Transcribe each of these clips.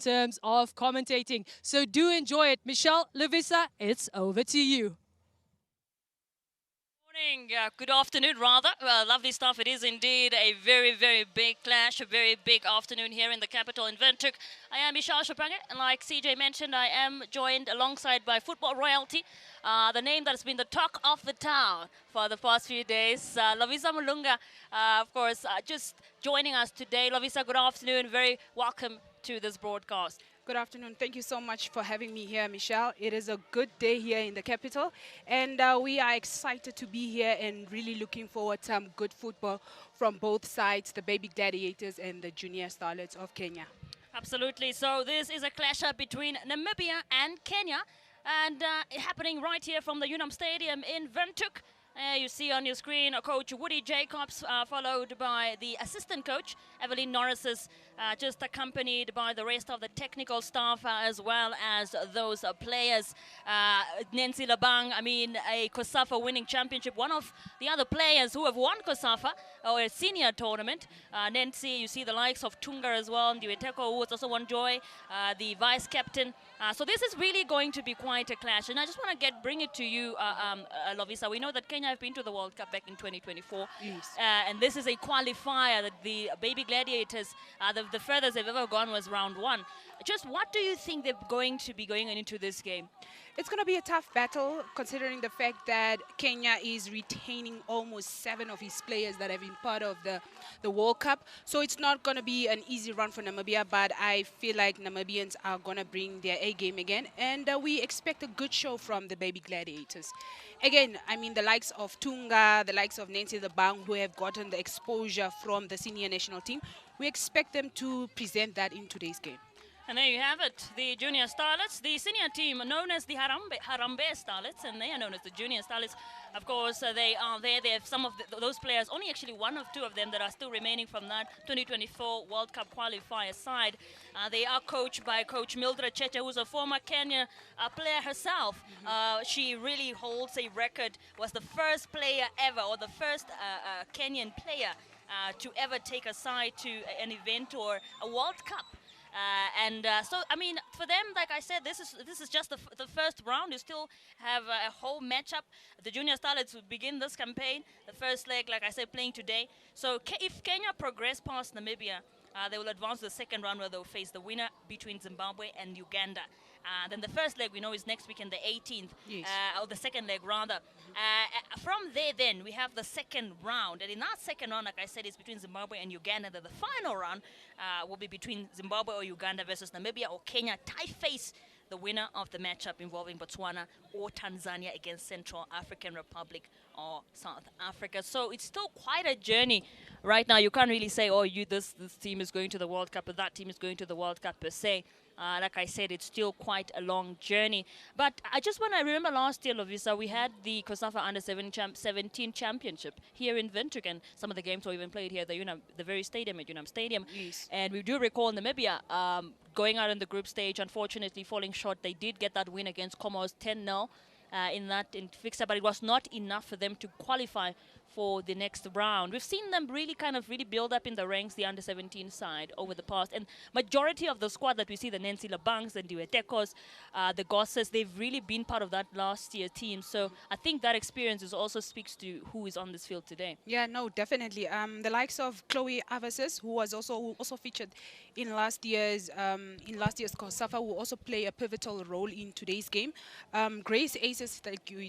terms of commentating. So do enjoy it. Michelle, Lavisa, it's over to you. Morning, good afternoon rather. Lovely stuff. It is indeed a very, very big clash, a very big afternoon here in the capital in Windhoek. I am Michelle Shapange, and like CJ mentioned, I am joined alongside by football royalty, the name that has been the talk of the town for the past few days. Lovisa Mulunga, of course, just joining us today. Lovisa, good afternoon. Very welcome to this broadcast. Good afternoon. Thank you so much for having me here, Michelle. It is a good day here in the capital, and we are excited to be here and really looking forward to some good football from both sides, the baby gladiators and the junior starlets of Kenya. Absolutely. So this is a clash up between Namibia and Kenya, and happening right here from the Unam Stadium in Windhoek. You see on your screen Coach Woody Jacobs, followed by the assistant coach, Evelyn Norris, just accompanied by the rest of the technical staff as well as those players. Nancy Labang, I mean, a COSAFA winning championship, one of the other players who have won COSAFA or a senior tournament. Nancy, you see the likes of Tunga as well, Ndiweteko, who was also won Joy, the vice captain. So this is really going to be quite a clash, and I just want to bring it to you, Lovisa. We know that Kenya have been to the World Cup back in 2024, Yes. and this is a qualifier that the baby gladiators, the furthest they've ever gone was round one. Just what do you think they're going to be going into this game? It's going to be a tough battle considering the fact that Kenya is retaining almost 7 of his players that have been part of the World Cup. So it's not going to be an easy run for Namibia, but I feel like Namibians are going to bring their A game again. And we expect a good show from the baby gladiators. Again, I mean, the likes of Tunga, the likes of Nancy Labang, who have gotten the exposure from the senior national team, we expect them to present that in today's game. And there you have it, the junior starlets, the senior team known as the Harambe starlets, and they are known as the junior starlets. Of course, they are there. They have some of those players, only actually one of two of them that are still remaining from that 2024 World Cup qualifier side. They are coached by Coach Mildred Cheche, who's a former Kenya player herself. She really holds a record, was the first player ever, or the first Kenyan player to ever take a side to an event or a World Cup. So, I mean, for them, like I said, this is just the first round. You still have a whole matchup. The junior starlets will begin this campaign. The first leg, like I said, playing today. So if Kenya progress past Namibia, they will advance to the second round where they'll face the winner between Zimbabwe and Uganda. Then the first leg we know is next weekend, the 18th, Yes. or the second leg rather. From there, then we have the second round, and in that second round, like I said, it's between Zimbabwe and Uganda. Then the final round will be between Zimbabwe or Uganda versus Namibia or Kenya. Tie face the winner of the matchup involving Botswana or Tanzania against Central African Republic or South Africa. So it's still quite a journey right now. You can't really say, oh, this team is going to the World Cup or that team is going to the World Cup per se. Like I said, it's still quite a long journey. But I just want to remember last year, Lovisa, we had the COSAFA Under-17 Championship here in Windhoek, and some of the games were even played here at the very stadium at Unam Stadium. Yes. And we do recall Namibia going out in the group stage, unfortunately falling short. They did get that win against Comoros 10-0 in fixture, but it was not enough for them to qualify for the next round. We've seen them really build up in the ranks, the under-17 side, over the past. And majority of the squad that we see, the Nancy Labangs, the Ndiwetekos, the Gosses, they've really been part of that last year team. So I think that experience also speaks to who is on this field today. Yeah, no, definitely. The likes of Chloe Avases, who also featured in last year's COSAFA, will also play a pivotal role in today's game. Grace Aces,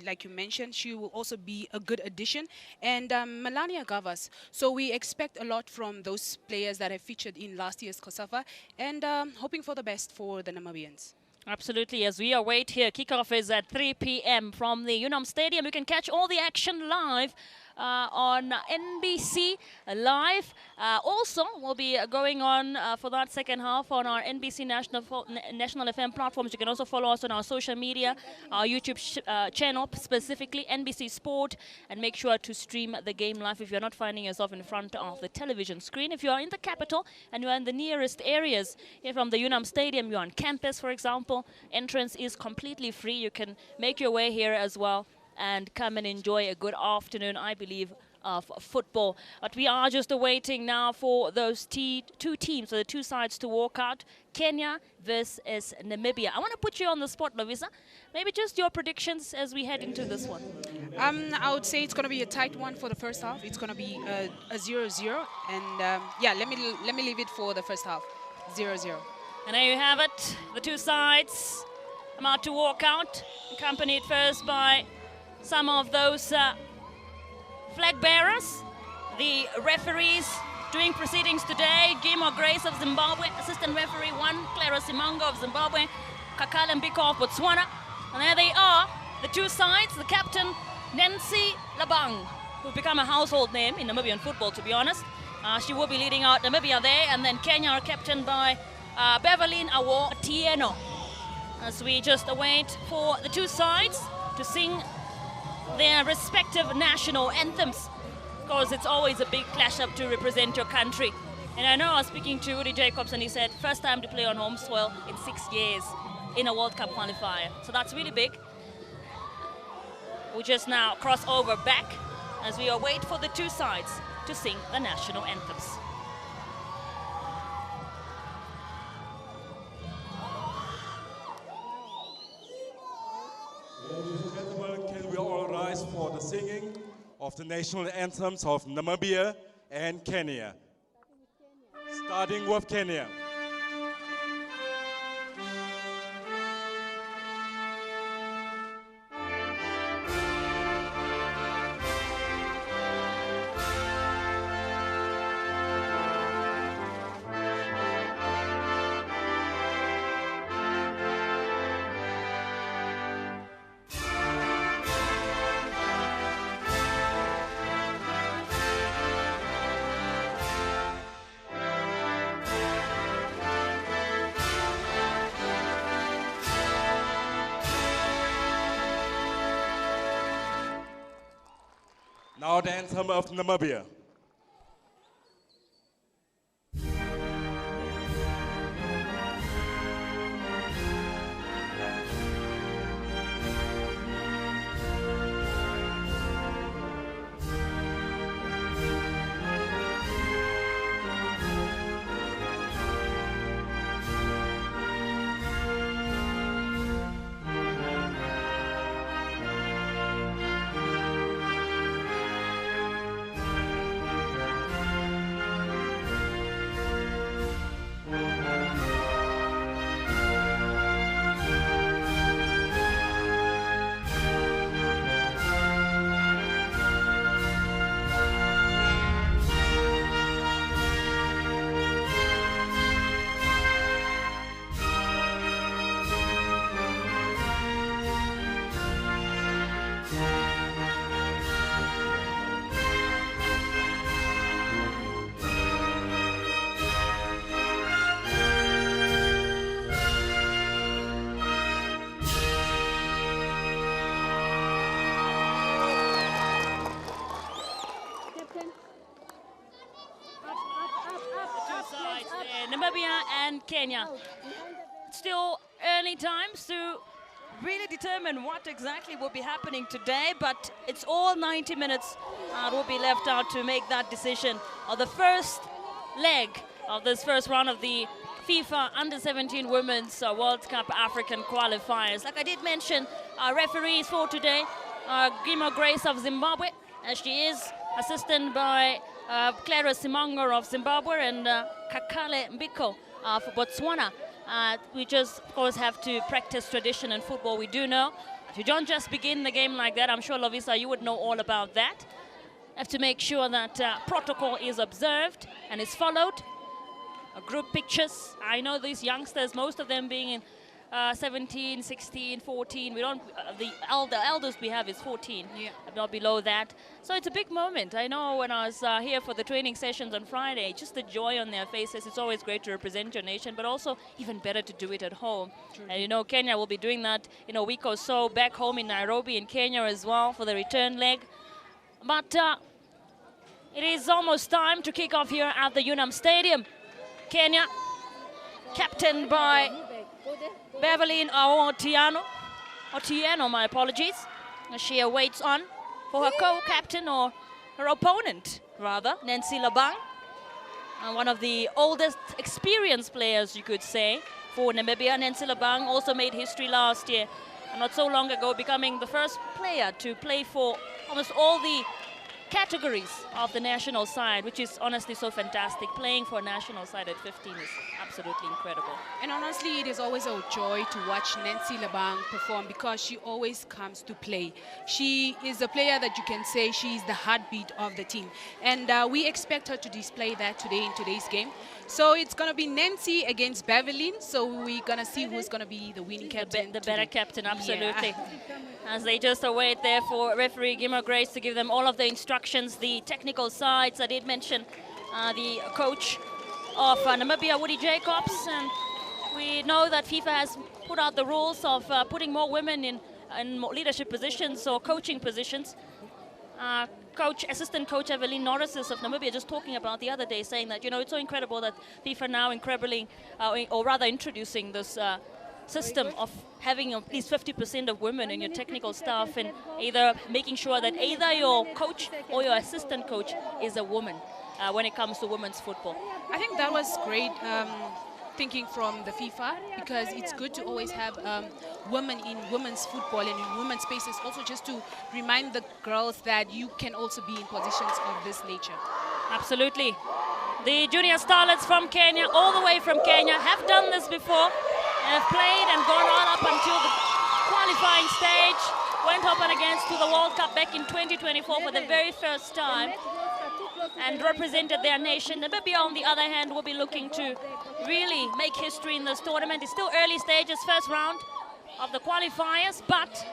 like you mentioned, she will also be a good addition, and Melania Gavas. So we expect a lot from those players that have featured in last year's COSAFA, and hoping for the best for the Namibians. Absolutely. As we await here, kickoff is at 3 p.m. from the Unam Stadium. You can catch all the action live on NBC Live. Also, we'll be going on for that second half on our NBC National FM platforms. You can also follow us on our social media, our YouTube channel, specifically NBC Sport, and make sure to stream the game live if you're not finding yourself in front of the television screen. If you are in the capital and you're in the nearest areas here from the Unam Stadium, you're on campus, for example, entrance is completely free. You can make your way here as well and come and enjoy a good afternoon, I believe, of football. But we are just awaiting now for those two teams, or the two sides, to walk out. Kenya versus Namibia. I want to put you on the spot, Lovisa. Maybe just your predictions as we head into this one. I would say it's going to be a tight one for the first half. It's going to be a 0-0. And yeah, let me leave it for the first half. 0-0. And there you have it. The two sides about to walk out, accompanied first by some of those flag bearers. The referees doing proceedings today: Gimo Grace of Zimbabwe, assistant referee 1, Clara Simango of Zimbabwe, Kakale Mbiko of Botswana. And there they are, the two sides, the captain Nancy Labang, who's become a household name in Namibian football, to be honest. She will be leading out Namibia there, and then Kenya are captained by Beverlyn Awo Tieno. As we just await for the two sides to sing their respective national anthems. Of course, it's always a big clash up to represent your country. And I know I was speaking to Udi Jacobs, and he said first time to play on home soil in 6 years in a World Cup qualifier. So that's really big. We just now cross over back as we await for the two sides to sing the national anthems. Ladies and gentlemen, can we all rise for the singing of the national anthems of Namibia and Kenya? Starting with Kenya. Now the anthem of Namibia. Namibia and Kenya. Still early times to really determine what exactly will be happening today, but it's all 90 minutes will be left out to make that decision. The first leg of this first round of the FIFA Under-17 Women's World Cup African Qualifiers. Like I did mention, our referees for today are Gimo Grace of Zimbabwe, as she is assisted by Clara Simango of Zimbabwe and Kakale Mbiko for Botswana. We just, of course, have to practice tradition in football. We do know if you don't just begin the game like that, I'm sure, Lovisa, you would know all about that. Have to make sure that protocol is observed and is followed. Group pictures. I know these youngsters, most of them being in 17, 16, 14. We don't. The eldest we have is 14. Yeah. Not below that. So it's a big moment. I know when I was here for the training sessions on Friday, just the joy on their faces. It's always great to represent your nation, but also even better to do it at home. True. And you know, Kenya will be doing that in a week or so back home in Nairobi in Kenya as well for the return leg. But it is almost time to kick off here at the Unam Stadium. Kenya, captained by Beverlyn Otieno, my apologies. She awaits on for her co-captain or her opponent, rather, Nancy Labang. One of the oldest experienced players, you could say, for Namibia. Nancy Labang also made history last year, not so long ago, becoming the first player to play for almost all the categories of the national side, which is honestly so fantastic. Playing for a national side at 15 is absolutely incredible. And honestly, it is always a joy to watch Nancy Labang perform because she always comes to play. She is a player that you can say she's the heartbeat of the team. And we expect her to display that today in today's game. So it's going to be Nancy against Beverly. So we're going to see who's going to be the winning captain. The better captain, absolutely. Yeah. As they just await there for referee Gimmer Grace to give them all of the instructions, the technical sides. I did mention the coach of Namibia, Woody Jacobs, and we know that FIFA has put out the rules of putting more women in more leadership positions or coaching positions. Assistant coach Evelyn Norris of Namibia just talking about the other day, saying that, you know, it's so incredible that FIFA now introducing this system of having at least 50% of women in your technical staff, and either making sure that either your coach or your assistant coach is a woman when it comes to women's football. I think that was great thinking from the FIFA, because it's good to always have women in women's football and in women's spaces, also just to remind the girls that you can also be in positions of this nature. Absolutely. The junior starlets from Kenya, all the way from Kenya, have done this before. Have played and gone on up until the qualifying stage. Went up and against to the World Cup back in 2024 for the very first time and represented their nation. Namibia, on the other hand, will be looking to really make history in this tournament. It's still early stages, first round of the qualifiers, but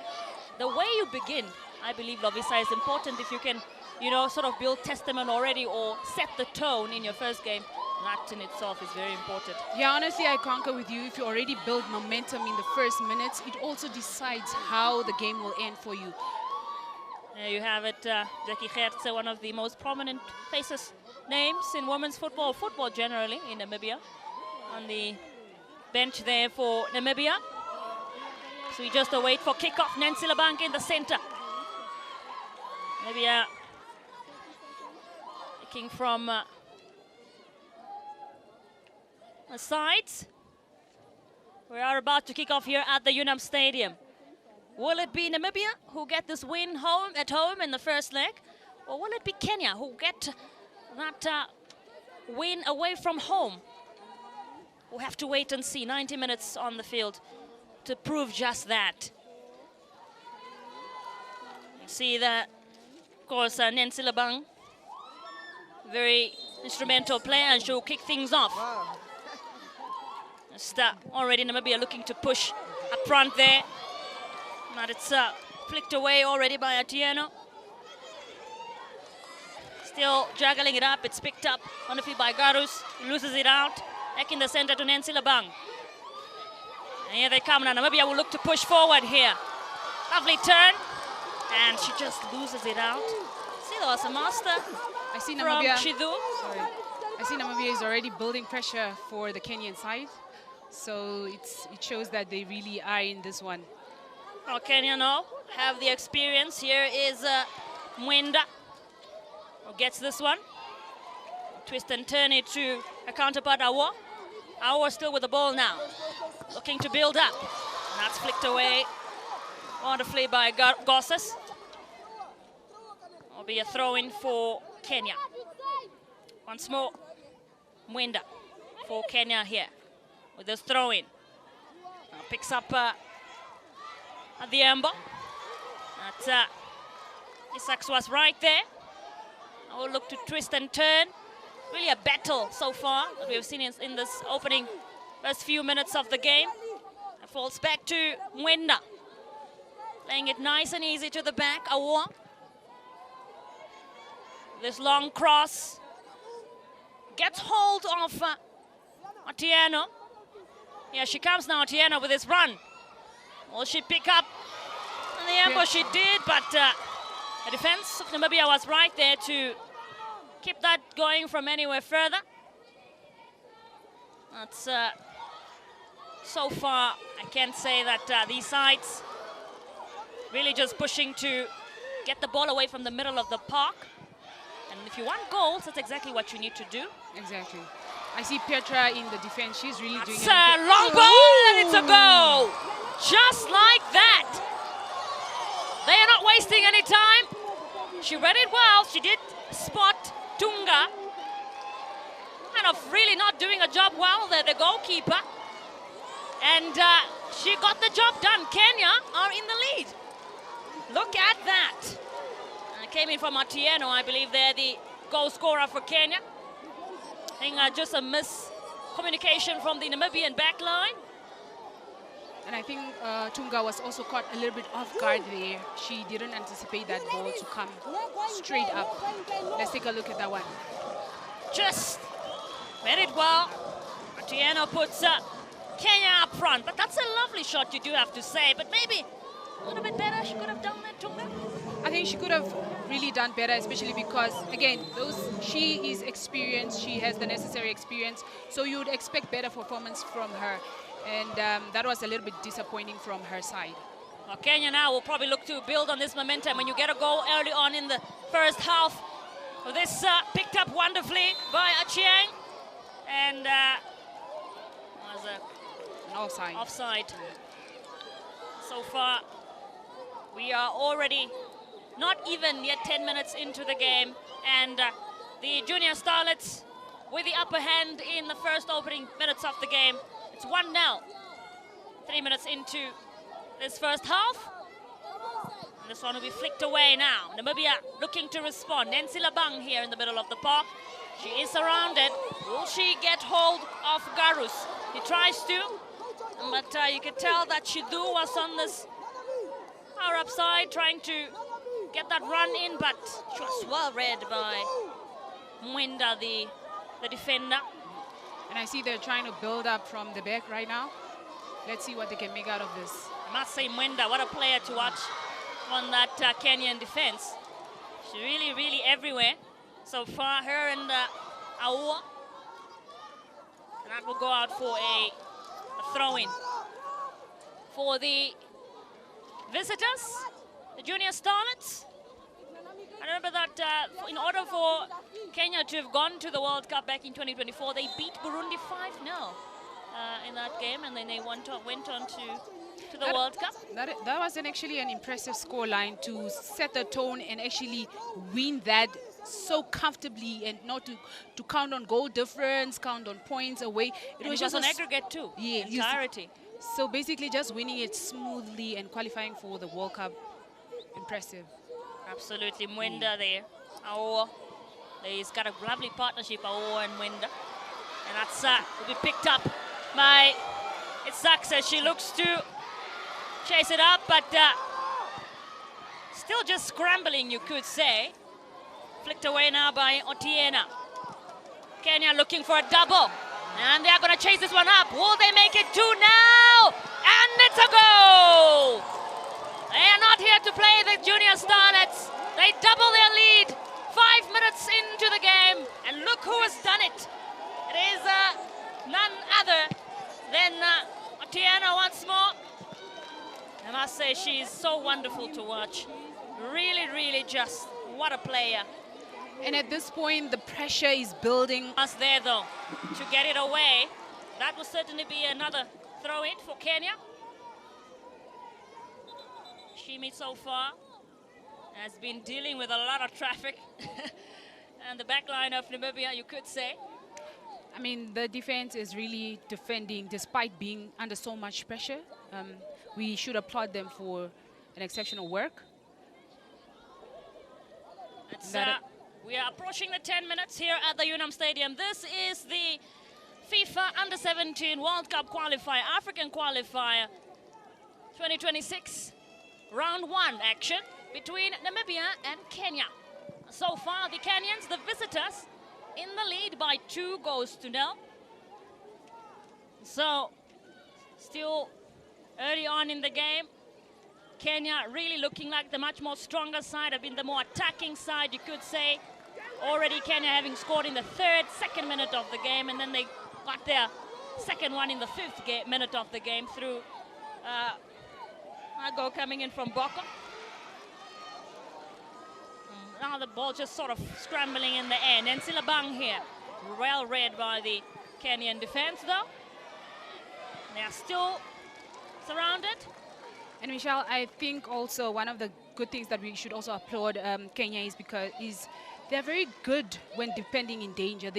the way you begin, I believe, Lovisa, is important. If you can, you know, sort of build testament already or set the tone in your first game, that in itself is very important. Yeah, honestly, I concur with you. If you already build momentum in the first minutes, it also decides how the game will end for you. There you have it, Jackie Gertze, one of the most prominent names in women's football generally in Namibia, on the bench there for Namibia. So we just await for kickoff. Nancy Labang in the center. Namibia kicking from the sides. We are about to kick off here at the UNAM Stadium. Will it be Namibia who get this win at home in the first leg? Or will it be Kenya who get that win away from home? We'll have to wait and see. 90 minutes on the field to prove just that. You see that, of course, Nancy Labang, very instrumental player, and she'll kick things off. Already Namibia looking to push up front there. But it's flicked away already by Atieno. Still juggling it up. It's picked up wonderfully by Garus. Loses it out. Back in the center to Nancy Labang. And here they come now. Namibia will look to push forward here. Lovely turn. And she just loses it out. See, there was a master I see from Namibia. Chidu. I see Namibia is already building pressure for the Kenyan side. So it shows that they really are in this one. Well, Kenya now have the experience. Here is Mwenda, who gets this one. Twist and turn it to a counterpart, Awa. Awa still with the ball now. Looking to build up. And that's flicked away wonderfully by Gosses. Will be a throw-in for Kenya. Once more, Mwenda for Kenya here with this throw-in. Picks up at the amber. Isaacs was right there. I will look to twist and turn. Really a battle so far that we have seen in this opening first few minutes of the game. It falls back to Mwenda. Playing it nice and easy to the back. Awa. This long cross. Gets hold of Atieno. Here she comes now, Atieno, with his run. Will she pick up the ambush? She did, but the defense of Namibia was right there to keep that going from anywhere further. That's so far, I can say that these sides really just pushing to get the ball away from the middle of the park. And if you want goals, that's exactly what you need to do. Exactly. I see Petra in the defense. She's really doing It's it. a long ball and it's a goal. Just like that. They are not wasting any time. She read it well. She did spot Tunga. Kind of really not doing a job well there, the goalkeeper. And she got the job done. Kenya are in the lead. Look at that. Came in from Atieno, I believe they're the goal scorer for Kenya. I think just a miscommunication from the Namibian back line. And I think Tunga was also caught a little bit off guard there. She didn't anticipate that ball to come straight up. Let's take a look at that one. Just read it well. Atieno puts Kenya up front. But that's a lovely shot, you do have to say. But maybe a little bit better she could have done that, Tunga. I think she could have really done better, especially because, again, she is experienced. She has the necessary experience. So you would expect better performance from her. And that was a little bit disappointing from her side. Well, Kenya now will probably look to build on this momentum. When you get a goal early on in the first half, this picked up wonderfully by Achieng. And was An offside. Offside. So far, we are already not even yet 10 minutes into the game. And the Junior Starlets with the upper hand in the first opening minutes of the game. It's 1-0. 3 minutes into this first half. And this one will be flicked away now. Namibia looking to respond. Nancy Labang here in the middle of the park. She is surrounded. Will she get hold of Garus? He tries to, but you can tell that Shidu was on this power up side trying to get that run in, but she was well read by Mwenda, the defender. And I see they're trying to build up from the back right now. Let's see what they can make out of this. I must say, Mwenda, what a player to watch on that Kenyan defense. She's really, really everywhere. So far, her and Aua. And that will go out for a throw-in. For the visitors, the Junior Starlets. I remember that in order for Kenya to have gone to the World Cup back in 2024, they beat Burundi 5-0 in that game, and then they went on to the World Cup. That was actually an impressive scoreline to set the tone and actually win that so comfortably, and not to count on goal difference, count on points away. It was just an aggregate too, yeah, entirety. So basically just winning it smoothly and qualifying for the World Cup. Impressive. Absolutely, Mwenda there. Aoa. He's got a lovely partnership, Aoa and Mwenda. And that's will be picked up by Isaksa. She looks to chase it up, but still just scrambling, you could say. Flicked away now by Otiena. Kenya looking for a double. And they are going to chase this one up. Will they make it 2 now? And it's a goal! They are not here to play, the Junior Starlets. They double their lead 5 minutes into the game. And look who has done it. It is none other than Otiena once more. I must say, she is so wonderful to watch. Really, really just, what a player. And at this point, the pressure is building. Us there, though, to get it away. That will certainly be another throw-in for Kenya. Shimi so far has been dealing with a lot of traffic. And the back line of Namibia, you could say. I mean, the defense is really defending despite being under so much pressure. We should applaud them for an exceptional work. We are approaching the 10 minutes here at the Unam Stadium. This is the FIFA Under-17 World Cup qualifier, African qualifier 2026. Round 1 action between Namibia and Kenya. So far, the Kenyans, the visitors, in the lead by 2-0. So, still early on in the game. Kenya really looking like the much more stronger side, have been the more attacking side, you could say. Already Kenya having scored in the second minute of the game, and then they got their second one in the 5th minute of the game through a goal coming in from Boko. now the ball just sort of scrambling in the air. Nancy Labang here, well read by the Kenyan defense though. They are still surrounded. And Michelle, I think also one of the good things that we should also applaud Kenya is because they're very good when defending in danger.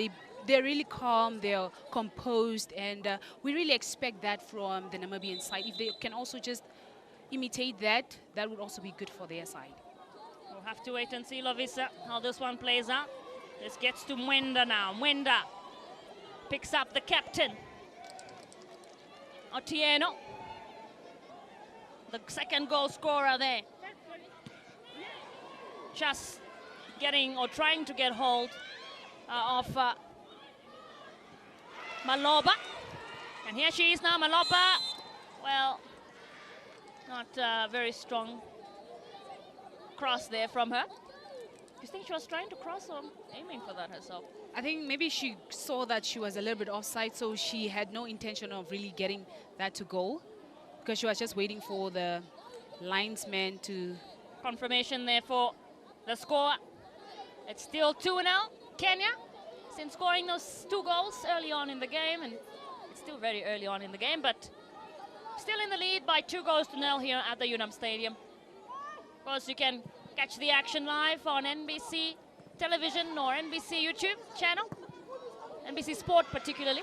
They're really calm, they're composed, and we really expect that from the Namibian side. If they can also just imitate that, that would also be good for their side. We'll have to wait and see, Lovisa, how this one plays out. This gets to Mwenda now. Mwenda picks up the captain, Otieno, the second goal scorer there. Just getting or trying to get hold of Maloba. And here she is now, Maloba. Well, not very strong cross there from her. Do you think she was trying to cross or aiming for that herself? I think maybe she saw that she was a little bit offside, so she had no intention of really getting that to goal, because she was just waiting for the linesman to... Confirmation there for the score. It's still 2-0, Kenya, since scoring those 2 goals early on in the game, and it's still very early on in the game, but still in the lead by 2-0 here at the Unam Stadium. Of course, you can catch the action live on NBC television or NBC YouTube channel, NBC Sport particularly.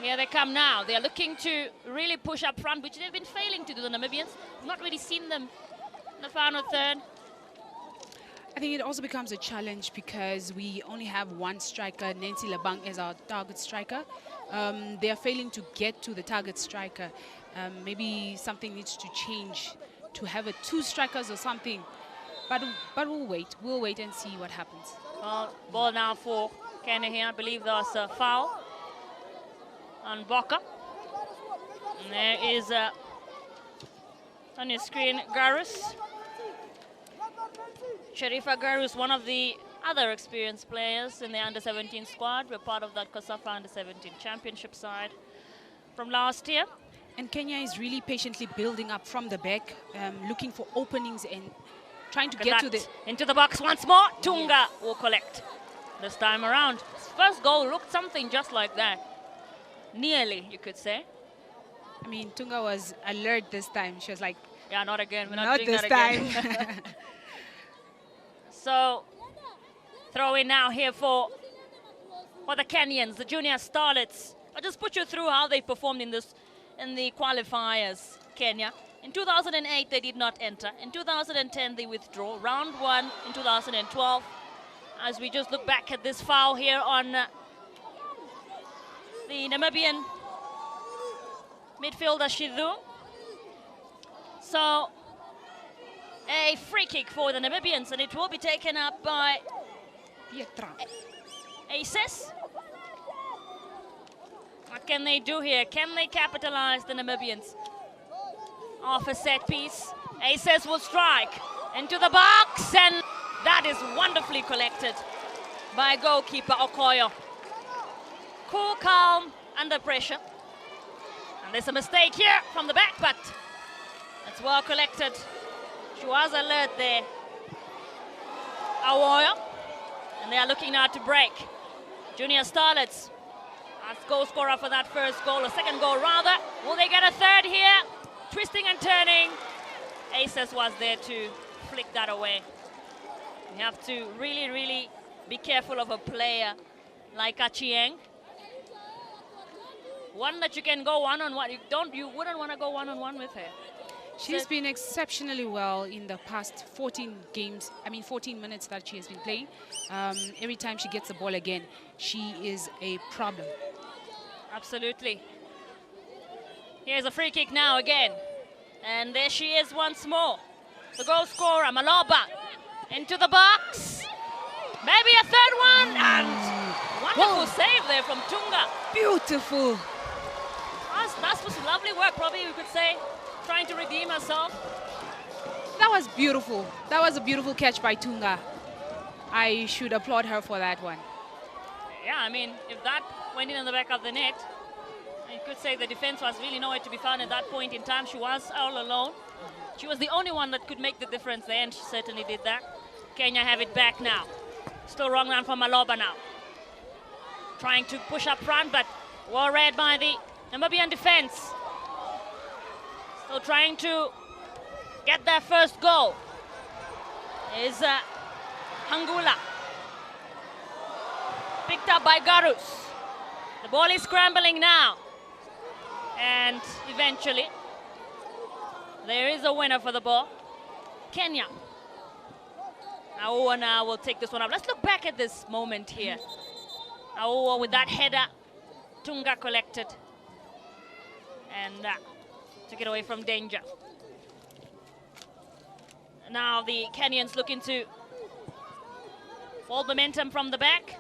Here they come now. They're looking to really push up front, which they've been failing to do, the Namibians. Not really seen them in the final third. I think it also becomes a challenge because we only have one striker, Nancy Labang, as our target striker. They are failing to get to the target striker. Maybe something needs to change to have 2 strikers or something. But we'll wait. We'll wait and see what happens. Well, ball now for Kenya here. I believe there was a foul on Boka. And there is on your screen, Garus. Sharifa Garus, one of the other experienced players in the under-17 squad. We're part of that COSAFA under-17 championship side from last year. And Kenya is really patiently building up from the back, looking for openings and trying to get to the... Into the box once more. Tunga will collect this time around. His first goal looked something just like that. Nearly, you could say. I mean, Tunga was alert this time. She was like... Yeah, not again. We're not doing this that time. Again. So, throw in now here for the Kenyans, the junior starlets. I'll just put you through how they performed in the qualifiers, Kenya. In 2008, they did not enter. In 2010, they withdrew. Round 1 in 2012. As we just look back at this foul here on the Namibian midfielder Shidu. So, a free kick for the Namibians, and it will be taken up by Pietra. Aces. What can they do here? Can they capitalize, the Namibians? Off a set piece. Aces will strike into the box, and that is wonderfully collected by goalkeeper Okoyo. Cool, calm, under pressure. And there's a mistake here from the back, but it's well collected. She was alert there. Awoyo. And they are looking now to break. Junior Starlets as goal scorer for that first goal, a second goal rather. Will they get a third here? Twisting and turning. Aces was there to flick that away. You have to really, really be careful of a player like Achieng. One that you can go one-on-one. You wouldn't want to go one-on-one with her. She's been exceptionally well in the past 14 minutes that she has been playing. Every time she gets the ball again, she is a problem. Absolutely. Here's a free kick now again. And there she is once more. The goal scorer, Maloba, into the box. Maybe a third one. And wonderful save there from Tunga. Beautiful. That was lovely work, probably we could say. Trying to redeem herself. That was beautiful. That was a beautiful catch by Tunga. I should applaud her for that one. Yeah, I mean, if that went in the back of the net, you could say the defense was really nowhere to be found at that point in time. She was all alone. She was the only one that could make the difference there, and she certainly did that. Kenya have it back now. Still wrong run for Maloba now. Trying to push up front, but well read by the Namibian defense. Still trying to get their first goal is Hangula. Picked up by Garus. The ball is scrambling now. And eventually, there is a winner for the ball. Kenya. Aoua now will take this one up. Let's look back at this moment here. Aoua with that header. Tunga collected. And took it away from danger. Now the Kenyans looking to hold momentum from the back.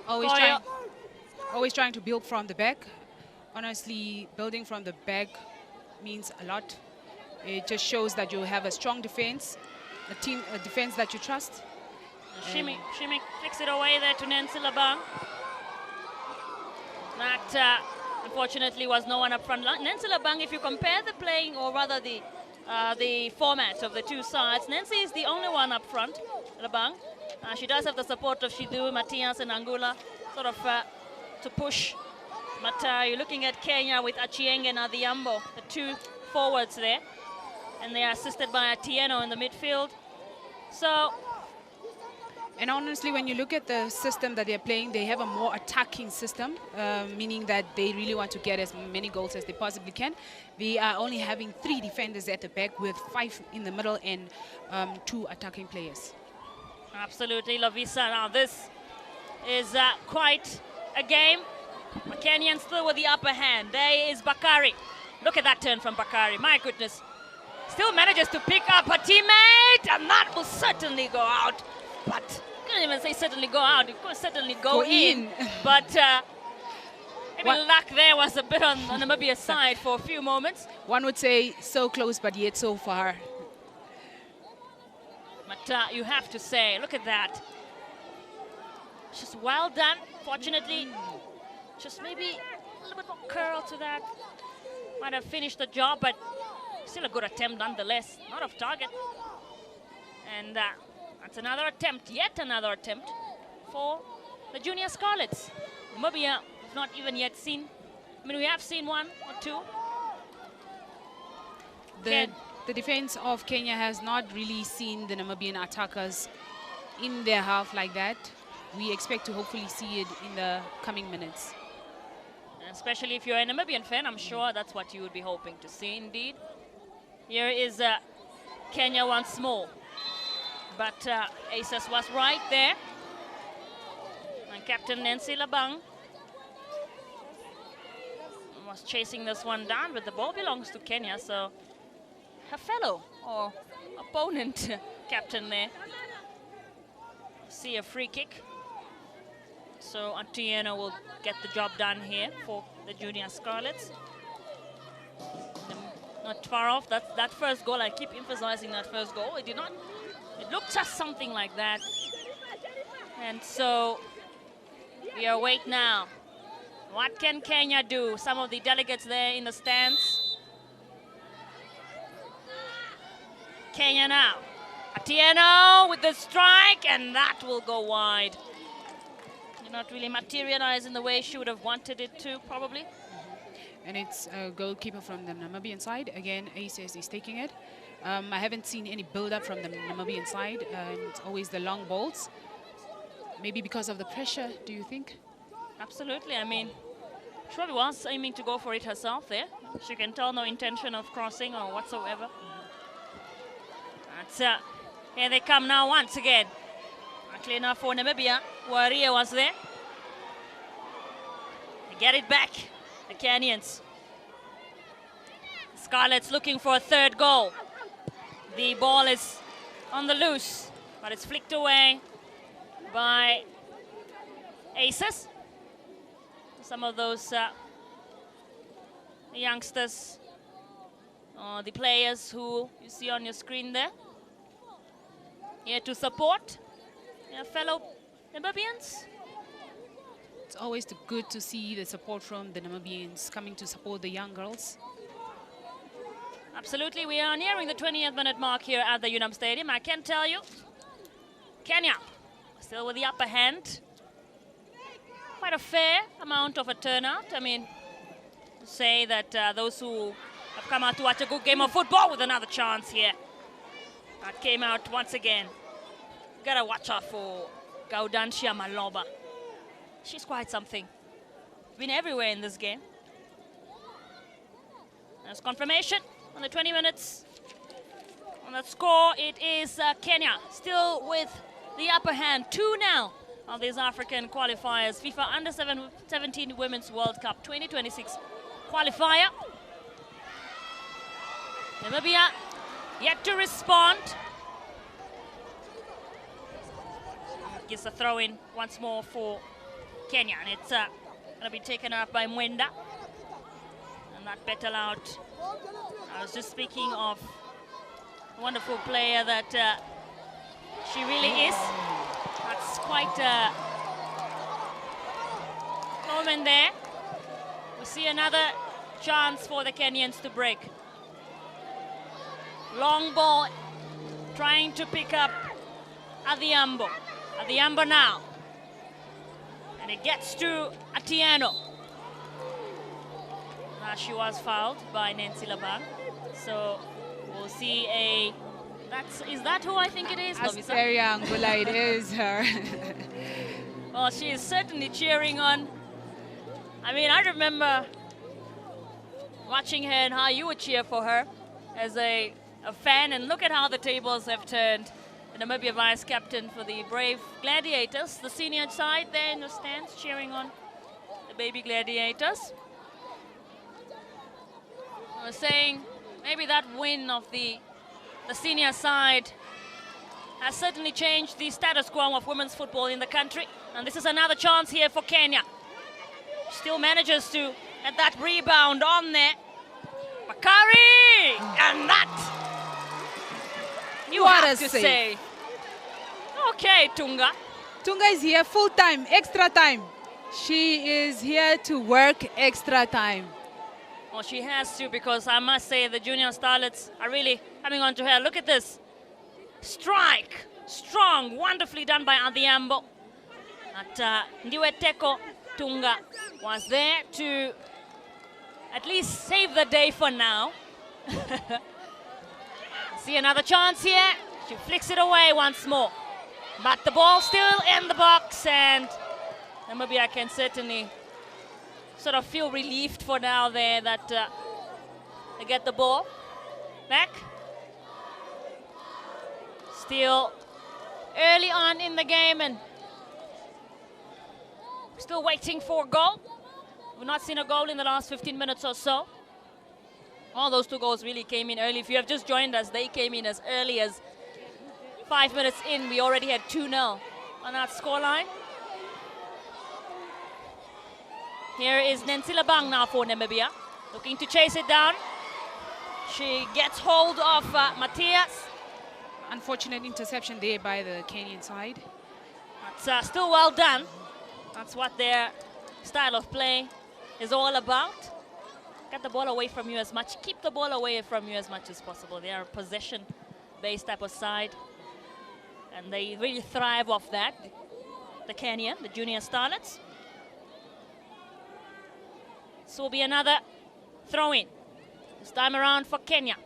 Always trying to build from the back. Honestly, building from the back means a lot. It just shows that you have a strong defense, a defense that you trust. Shimmy flicks it away there to Nancy Labang. That unfortunately was no one up front. Nancy Labang, if you compare the playing, or rather the format of the two sides, Nancy is the only one up front, Labang. She does have the support of Shidu, Matias and Angula, sort of to push. But you're looking at Kenya with Achieng and Adhiambo, the two forwards there. And they are assisted by Atieno in the midfield. So, and honestly, when you look at the system that they're playing, they have a more attacking system, meaning that they really want to get as many goals as they possibly can. They are only having 3 defenders at the back with 5 in the middle and 2 attacking players. Absolutely, Lovisa. Now this is quite a game. Kenyans still with the upper hand. There is Bakari. Look at that turn from Bakari. My goodness. Still manages to pick up a teammate, and that will certainly go out. But I can't even say certainly go out. It could certainly go in. But maybe luck there was a bit on Namibia's side for a few moments. One would say so close, but yet so far. But you have to say, look at that. Just well done. Fortunately, just maybe a little bit more curl to that. Might have finished the job, but still a good attempt nonetheless. Not off target. And that's another attempt, yet another attempt for the Junior Scarlets. Namibia have not even yet seen. I mean, we have seen 1 or 2. The defense of Kenya has not really seen the Namibian attackers in their half like that. We expect to hopefully see it in the coming minutes. Especially if you're a Namibian fan, I'm sure that's what you would be hoping to see indeed. Here is Kenya once more. But Aces was right there. And Captain Nancy Labang was chasing this one down, but the ball belongs to Kenya, so her fellow or opponent captain there. See a free kick. So Atieno will get the job done here for the Junior Scarlets. Not far off. That first goal, I keep emphasizing that first goal. It looked just something like that. And so we await now. What can Kenya do? Some of the delegates there in the stands. Kenya now. Atieno with the strike, and that will go wide. Did not really materialize in the way she would have wanted it to, probably. And it's a goalkeeper from the Namibian side. Again, Aces is taking it. I haven't seen any build-up from the Namibian side. It's always the long balls. Maybe because of the pressure, do you think? Absolutely. I mean, she probably was aiming to go for it herself there. She can tell no intention of crossing or whatsoever. That's, here they come now once again. Luckily enough for Namibia, Waria was there. They get it back, the Kenyans. Scarlets looking for a third goal. The ball is on the loose, but it's flicked away by Aces. Some of those youngsters, the players who you see on your screen there, here to support their fellow Namibians. It's always good to see the support from the Namibians coming to support the young girls. Absolutely, we are nearing the 20th minute mark here at the Unam Stadium. I can tell you, Kenya still with the upper hand. Quite a fair amount of a turnout. I mean, say that those who have come out to watch a good game of football with another chance here. That came out once again. Gotta watch out for Gaudanshia Maloba. She's quite something. Been everywhere in this game. There's confirmation on the 20 minutes. On that score, it is Kenya still with the upper hand. 2-0 of these African qualifiers. FIFA Under-17 Women's World Cup 2026 qualifier. Namibia yet to respond. Gives a throw in once more for Kenya, and it's going to be taken up by Mwenda. And that battle out. I was just speaking of a wonderful player that she really is. That's quite a moment there. We see another chance for the Kenyans to break. Long ball, trying to pick up Adhiambo. Adhiambo now. And it gets to Atieno. She was fouled by Nancy Labang. So we'll see a... Is that who I think it is? Asteria Angula, it is her. Well, she is certainly cheering on. I mean, I remember watching her and how you would cheer for her as a fan, and look at how the tables have turned. The Namibia vice captain for the Brave Gladiators, the senior side there in the stands cheering on the baby Gladiators. I was saying maybe that win of the senior side has certainly changed the status quo of women's football in the country. And this is another chance here for Kenya. Still manages to get that rebound on there. Bakari! And that, you What have a to save. say. Okay, Tunga. Tunga is here full time, extra time. She is here to work extra time. Well, she has to, because I must say the junior starlets are really coming on to her. Look at this. Strike. Strong. Wonderfully done by Adhiambo. But Ndiweteko Tunga was there to at least save the day for now. See another chance here. She flicks it away once more. But the ball still in the box, and Namibia can certainly sort of feel relieved for now there that they get the ball back. Still early on in the game and still waiting for a goal. We've not seen a goal in the last 15 minutes or so. All those two goals really came in early. If you have just joined us, they came in as early as 5 minutes in. We already had 2-0 on that scoreline. Here is Nancy Labang now for Namibia, looking to chase it down. She gets hold of Matthias. Unfortunate interception there by the Kenyan side. But still well done. That's what their style of play is all about. Get the ball away from you as much, keep the ball away from you as much as possible. They are a possession-based type of side, and they really thrive off that. The Kenyan, the junior starlets. This will be another throw-in. This time around for Kenya.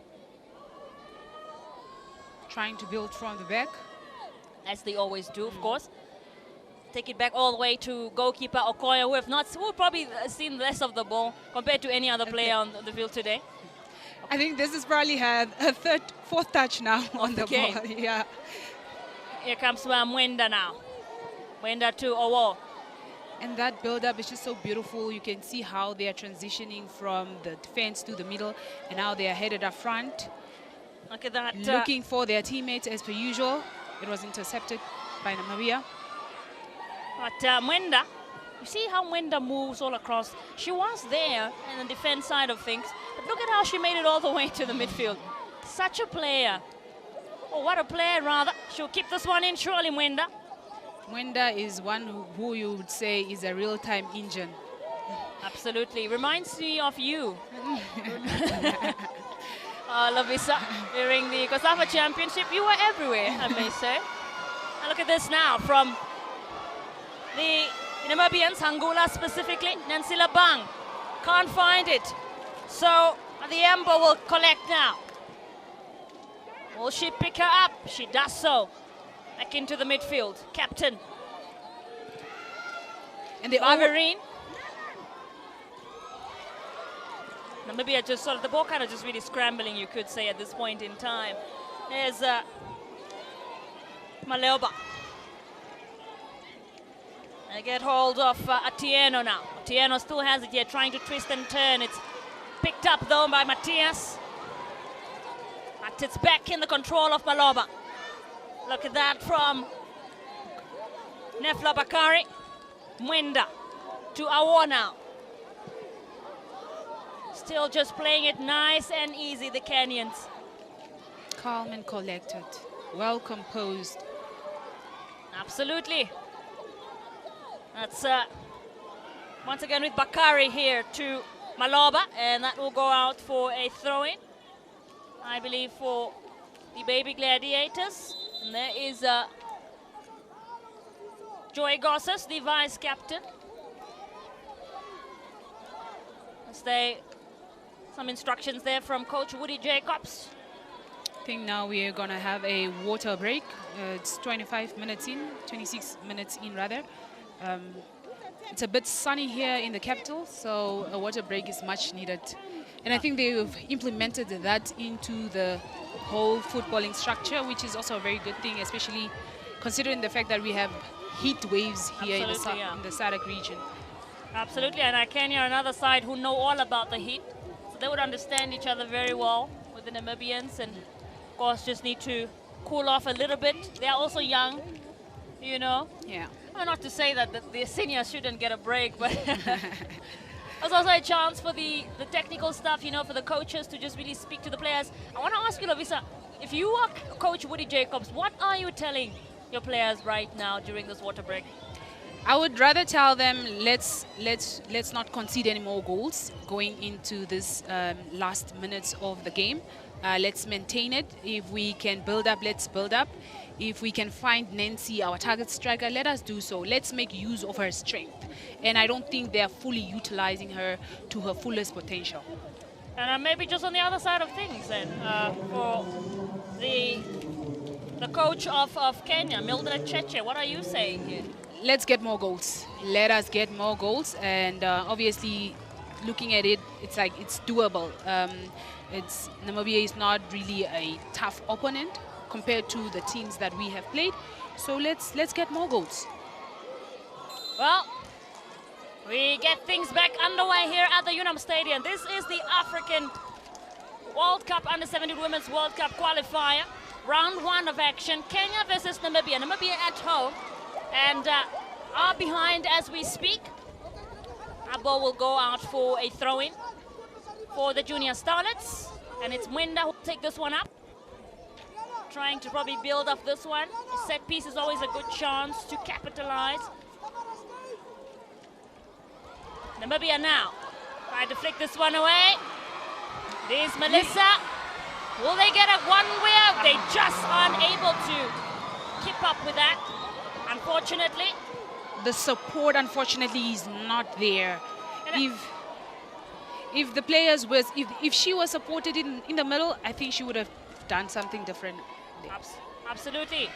Trying to build from the back. As they always do, of course. Take it back all the way to goalkeeper Okoya, who have probably seen less of the ball compared to any other player on the field today. I think this is probably her fourth touch now on the ball. Yeah. Here comes Mwenda now. Mwenda to Owo. And that build-up is just so beautiful. You can see how they are transitioning from the defense to the middle, and now they are headed up front. Look at that. Looking for their teammates as per usual. It was intercepted by Namibia. But Mwenda, you see how Mwenda moves all across. She was there in the defense side of things, but look at how she made it all the way to the midfield. Such a player. Oh, what a player, rather. She'll keep this one in, surely, Mwenda. Mwenda is one who you would say is a real-time engine. Absolutely. Reminds me of you. Lavisa, during the COSAFA Championship, you were everywhere, I may say. And look at this now from the Namibians, Hangula specifically, Nansila Bang. Can't find it. So the Ember will collect now. Will she pick her up? She does so. Back into the midfield. Captain. And the Margarine. Namibia just sort of, the ball kind of just really scrambling, you could say, at this point in time. There's Maleoba. They get hold of Atieno now. Atieno still has it here, trying to twist and turn. It's picked up though by Matthias. But it's back in the control of Maloba. Look at that from Nefla Bakari. Mwenda to Awo now. Still just playing it nice and easy, the Kenyans. calm and collected, well composed. Absolutely. That's once again with Bakari here to Maloba, and that will go out for a throw-in, I believe, for the Baby Gladiators. And there is Joy Gossas, the vice captain. As they, some instructions there from Coach Woody Jacobs. I think now we are going to have a water break. It's 25 minutes in, 26 minutes in rather. It's a bit sunny here in the capital, so a water break is much needed. And I think they've implemented that into the whole footballing structure, which is also a very good thing, especially considering the fact that we have heat waves here in the SADC region. Absolutely, and Kenya are another side who know all about the heat, so they would understand each other very well with the Namibians, and of course just need to cool off a little bit. They are also young, you know. Yeah. Well, not to say that the seniors shouldn't get a break, but there's also a chance for the technical stuff, you know, for the coaches to just really speak to the players. I want to ask you, Lovisa, if you are Coach Woody Jacobs, what are you telling your players right now during this water break? I would rather tell them let's not concede any more goals going into this last minutes of the game. Let's maintain it. If we can build up, let's build up. If we can find Nancy, our target striker, let us do so. Let's make use of her strength. And I don't think they're fully utilizing her to her fullest potential. And maybe just on the other side of things then, for the coach of Kenya, Mildred Cheche, what are you saying here? Let's get more goals. Let us get more goals. And obviously, looking at it, it's like it's doable. Namibia is not really a tough opponent compared to the teams that we have played. So let's get more goals. Well, we get things back underway here at the Unam Stadium. This is the African World Cup Under-17 Women's World Cup qualifier. Round one of action, Kenya versus Namibia. Namibia at home and are behind as we speak. Our ball will go out for a throw-in for the Junior Starlets. And it's Mwenda who will take this one up. Trying to probably build up this one. A set piece is always a good chance to capitalize. Namibia now trying to flick this one away. It is Melissa. Will they get it one way? They just aren't able to keep up with that, unfortunately. The support, unfortunately, is not there. If the players was, if she was supported in the middle, I think she would have done something different. Absolutely.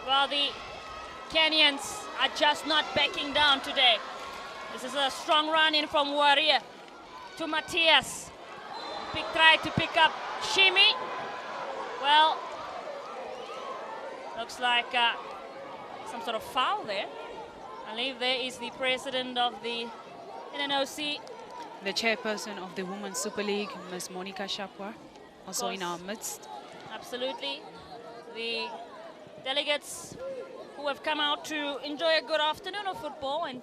Well, the Kenyans are just not backing down today. This is a strong run in from Warrior to Matthias. Tried to pick up Shimi. Well, looks like some sort of foul there. I believe there is the president of the NNOC. The chairperson of the Women's Super League, Ms. Monica Shapwa, also in our midst. Absolutely. The delegates who have come out to enjoy a good afternoon of football, and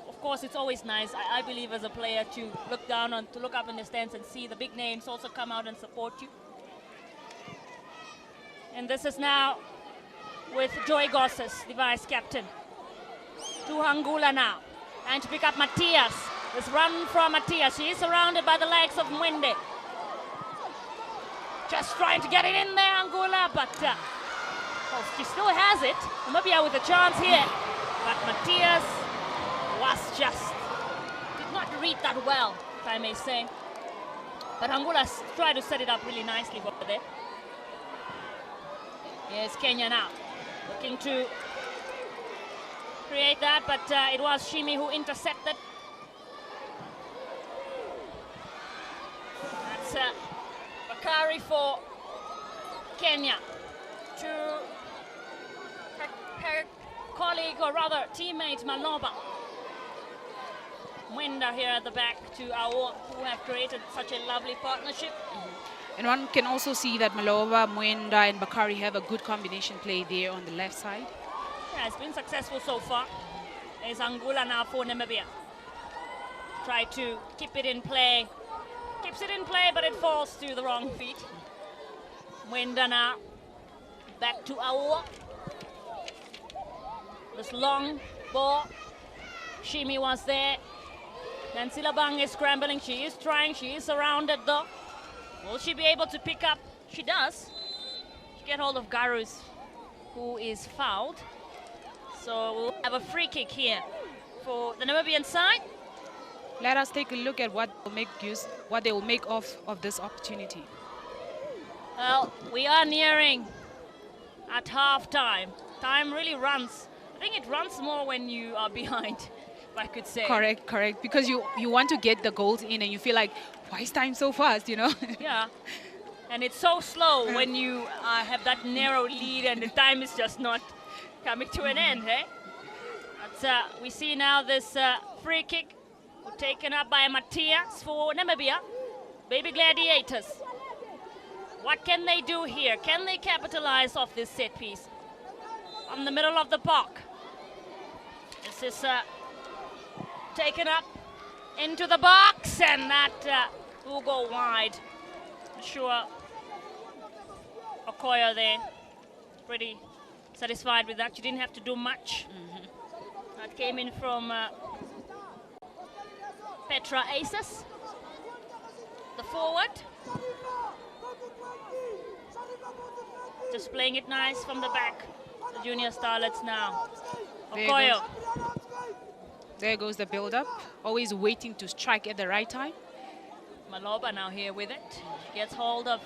of course it's always nice, I believe, as a player to look down on, to look up in the stands and see the big names also come out and support you. And this is now with Joy Gossas, the vice captain. To Hangula now, and to pick up Matthias. This run from Matthias. She is surrounded by the likes of Mwende. Just trying to get it in there, Angola, but well, she still has it. Namibia with a chance here, but Matthias was just, did not read that well, if I may say. But Angola tried to set it up really nicely over there. Here's Kenya now, looking to create that, but it was Shimi who intercepted. That's Bakari for Kenya to her colleague, or rather teammate Maloba. Mwenda here at the back to Awo, who have created such a lovely partnership. And one can also see that Maloba, Mwenda and Bakari have a good combination play there on the left side. Yeah, it's been successful so far. There's Angola now for Namibia. Try to keep it in play. Keeps it in play, but it falls to the wrong feet. Mwenda now. Back to Awo. This long ball. Shimi was there. Nancy Labang is scrambling. She is trying. She is surrounded though. Will she be able to pick up? She does. She get hold of Garus, who is fouled. So we'll have a free kick here for the Namibian side. Let us take a look at what they will make of this opportunity. Well, we are nearing at half-time. Time really runs. I think it runs more when you are behind, if I could say. Correct, correct. Because you want to get the goals in and you feel like, why is time so fast, you know? Yeah. And it's so slow when you have that narrow lead and the time is just not coming to an end, eh? But, we see now this free kick taken up by Matthias for Namibia. Baby Gladiators. What can they do here? Can they capitalize off this set piece? From the middle of the park. This is taken up into the box, and that will go wide. I'm sure Okoya there, pretty satisfied with that. She didn't have to do much. That came in from Petra Aces, the forward. Just playing it nice from the back. The junior starlets now. Okoyo. There goes the build-up. Always waiting to strike at the right time. Maloba now here with it. She gets hold of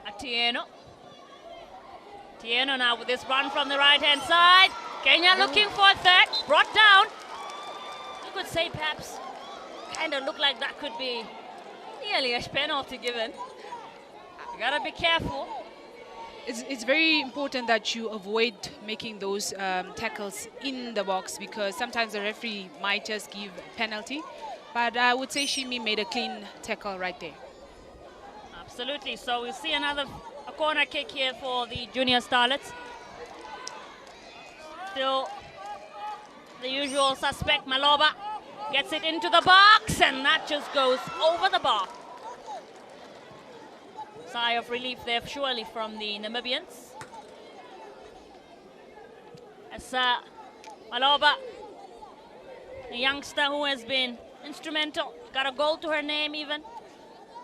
Atieno. Atieno now with this run from the right-hand side. Kenya looking for a third. Brought down. You could say perhaps kind of look like that could be nearly a penalty given. You gotta be careful. It's very important that you avoid making those tackles in the box, because sometimes the referee might just give a penalty. But I would say Shimi made a clean tackle right there. Absolutely. So we'll see a corner kick here for the junior starlets. Still the usual suspect, Maloba, gets it into the box, and that just goes over the bar. Sigh of relief there, surely, from the Namibians. As Maloba, a youngster who has been instrumental, got a goal to her name even.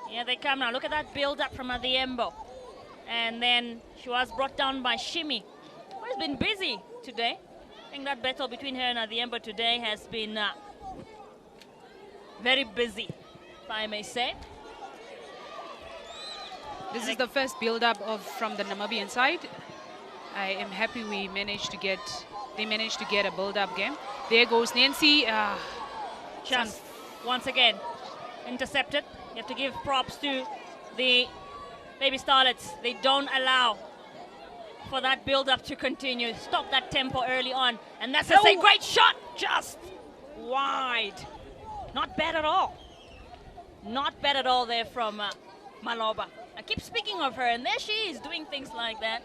Here they come now. Look at that build-up from Adhiembo. And then she was brought down by Shimi, who has been busy today. I think that battle between her and Adhiembo today has been very busy, if I may say. This is the first build-up from the Namibian side. I am happy they managed to get a build-up game. There goes Nancy. Just once again intercepted. You have to give props to the baby starlets. They don't allow for that build-up to continue. Stop that tempo early on. And that's a great shot, just wide. Not bad at all. Not bad at all there from Maloba. I keep speaking of her, and there she is doing things like that.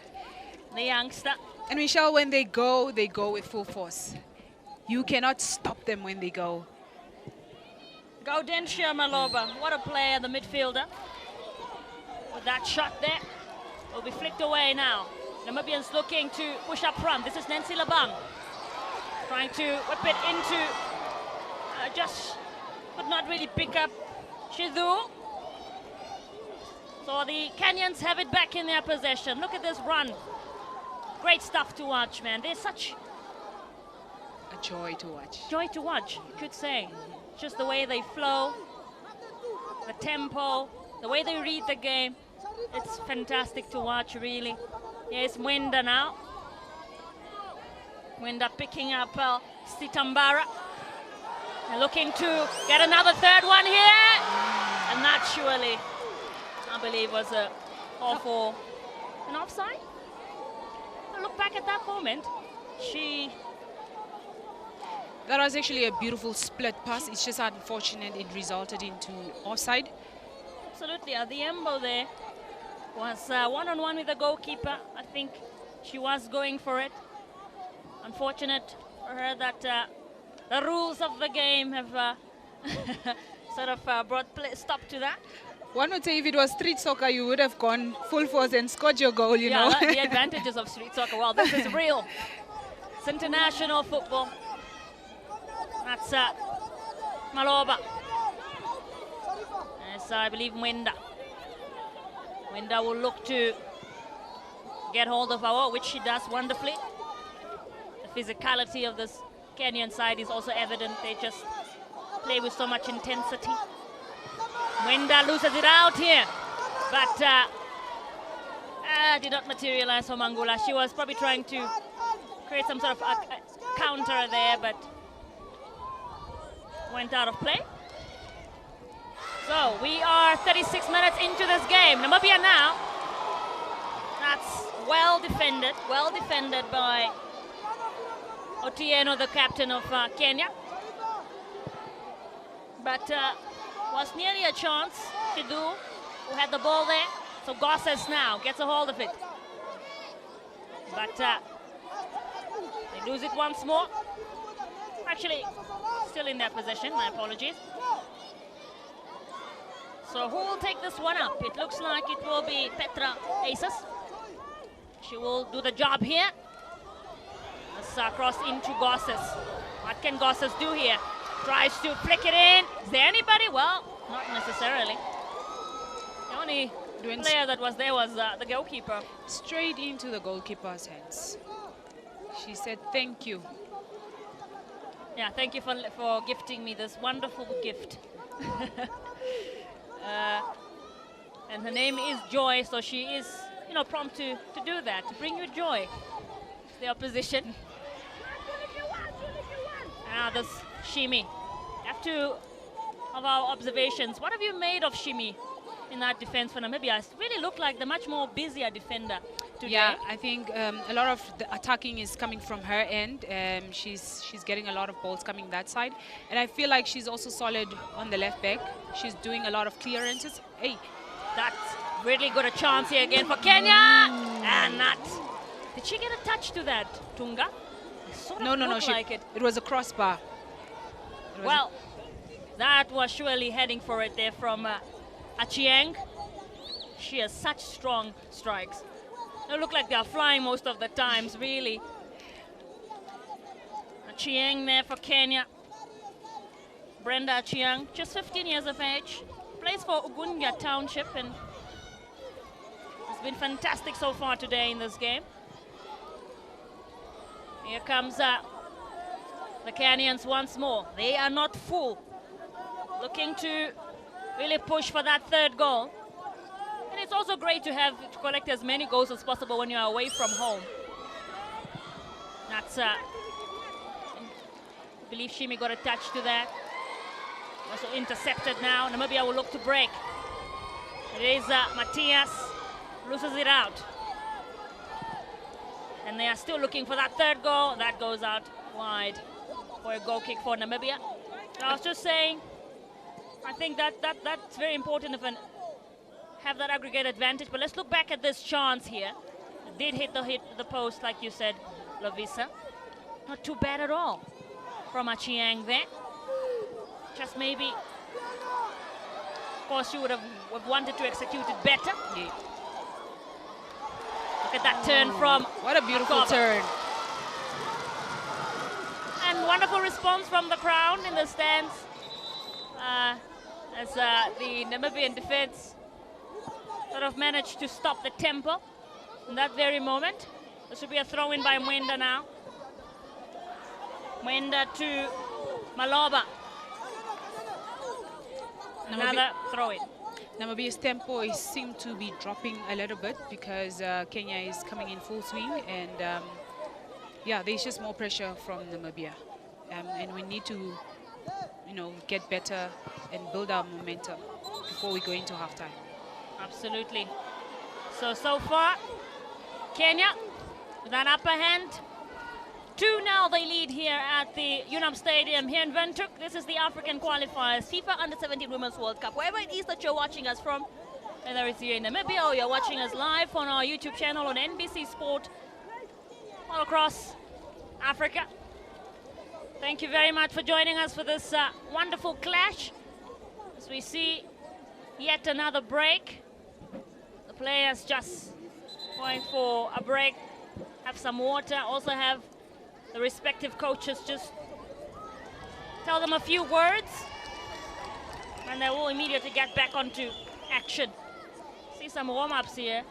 The youngster. And Michelle, when they go with full force. You cannot stop them when they go. Gaudentia Maloba, what a player, the midfielder. With that shot there, will be flicked away now. Namibians looking to push up front. This is Nancy Labang. Trying to whip it into, just could not really pick up Shizu. So for the Kenyans have it back in their possession. Look at this run. Great stuff to watch, man. There's such A joy to watch. joy to watch, you could say. Just the way they flow, the tempo, the way they read the game. It's fantastic to watch, really. Here's Mwenda now. Mwenda picking up Stitambara. And looking to get another third one here. And that surely, I believe, was a call for an offside. But look back at that moment. That was actually a beautiful split pass. It's just unfortunate it resulted into offside. Absolutely, Adhiembo there was one-on-one with the goalkeeper. I think she was going for it. Unfortunate for her that the rules of the game have sort of brought stop to that. One would say if it was street soccer, you would have gone full force and scored your goal, you know. The advantages of street soccer. Well, this is real. It's international football. That's Maloba. As I believe Mwenda. Mwenda will look to get hold of our, which she does wonderfully. The physicality of this Kenyan side is also evident. They just play with so much intensity. Mwenda loses it out here, but did not materialize for Mangula. She was probably trying to create some sort of a counter there, but went out of play. So we are 36 minutes into this game. Namibia now. That's well defended by Otieno, the captain of Kenya. But was nearly a chance. Shidu, who had the ball there. So Gosses now gets a hold of it. But they lose it once more. Actually, still in their possession, my apologies. So who will take this one up? It looks like it will be Petra Aces. She will do the job here. Let's cross into Gosses. What can Gosses do here? Tries to flick it in. Is there anybody? Well, not necessarily. The only player that was there was the goalkeeper. Straight into the goalkeeper's hands. She said, thank you. Yeah, thank you for gifting me this wonderful gift. And her name is Joy, so she is, you know, prompt to do that, to bring you joy. The opposition. Now this Shimi. After of our observations, what have you made of Shimi in that defense for Namibia? It really looked like the much more busier defender today. Yeah, I think a lot of the attacking is coming from her end. She's getting a lot of balls coming that side. And I feel like she's also solid on the left back. She's doing a lot of clearances. Hey, that's really good a chance here again for Kenya. And that. Did she get a touch to that, Tunga? No. It was a crossbar. Well, that was surely heading for it there from Achieng. She has such strong strikes. They look like they are flying most of the times, really. Achieng there for Kenya. Brenda Achieng, just 15 years of age. Plays for Ugunga Township and has been fantastic so far today in this game. Here comes the Kenyans once more. They are not full. Looking to really push for that third goal. And it's also great to collect as many goals as possible when you're away from home. That's, I believe Shimi got a touch to that. Also intercepted now. Namibia will look to break. It is Matthias, loses it out. And they are still looking for that third goal. That goes out wide for a goal kick for Namibia. I was just saying, I think that's very important if have that aggregate advantage. But let's look back at this chance here. It did hit the post, like you said, Lovisa. Not too bad at all from Achieng there. Just maybe, of course, you would have wanted to execute it better. Yeah. Look at that turn from what a beautiful Akoba. turn. And wonderful response from the crowd in the stands as the Namibian defense sort of managed to stop the tempo in that very moment. There should be a throw-in by Mwenda now. Mwenda to Maloba. Another throw-in. Namibia's tempo seemed to be dropping a little bit because Kenya is coming in full swing, and yeah, there's just more pressure from Namibia, and we need to, get better and build our momentum before we go into halftime. Absolutely. So far, Kenya with an upper hand. 2-0 they lead here at the UNAM Stadium here in Windhoek. This is the African Qualifiers, FIFA Under-17 Women's World Cup. Wherever it is that you're watching us from, whether it's here in Namibia or you're watching us live on our YouTube channel on NBC Sport, all across Africa. Thank you very much for joining us for this wonderful clash. As we see yet another break. The players just going for a break, have some water, also have the respective coaches just tell them a few words, and they will immediately get back onto action. See some warm-ups here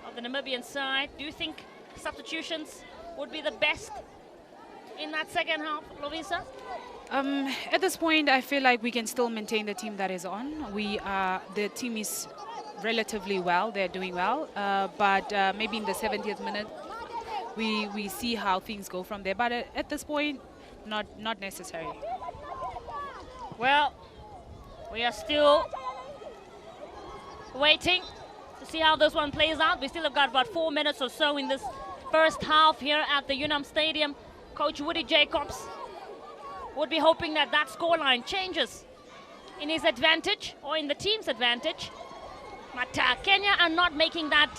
of the Namibian side. Do you think substitutions would be the best in that second half, Lovisa? At this point, I feel like we can still maintain the team that is on. The team is relatively well, they're doing well, but maybe in the 70th minute, we see how things go from there. But at this point, not necessary. Well, we are still waiting to see how this one plays out. We still have got about 4 minutes or so in this first half here at the UNAM Stadium. Coach Woody Jacobs would be hoping that that scoreline changes in his advantage or in the team's advantage. But Kenya are not making that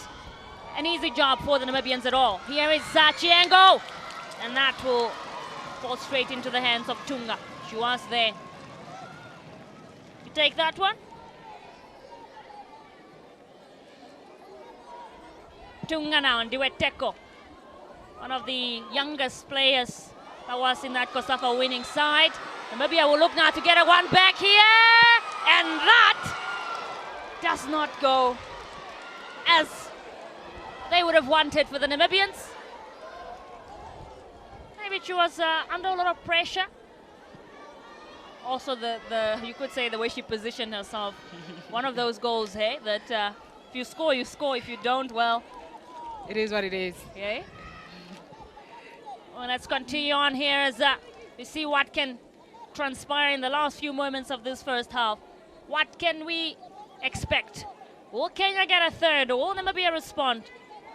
an easy job for the Namibians at all. Here is Chiengo, and that will fall straight into the hands of Tunga. She was there. You take that one. Tunga now and Dueteko, one of the youngest players that was in that COSAFA winning side. Namibia will look now to get a one back here, and that does not go as they would have wanted for the Namibians. Maybe she was under a lot of pressure. Also, you could say the way she positioned herself. One of those goals, hey, that if you score, you score. If you don't, well, it is what it is. Okay. Well, let's continue on here as we see what can transpire in the last few moments of this first half. What can we expect? Will Kenya get a third, or will Namibia respond?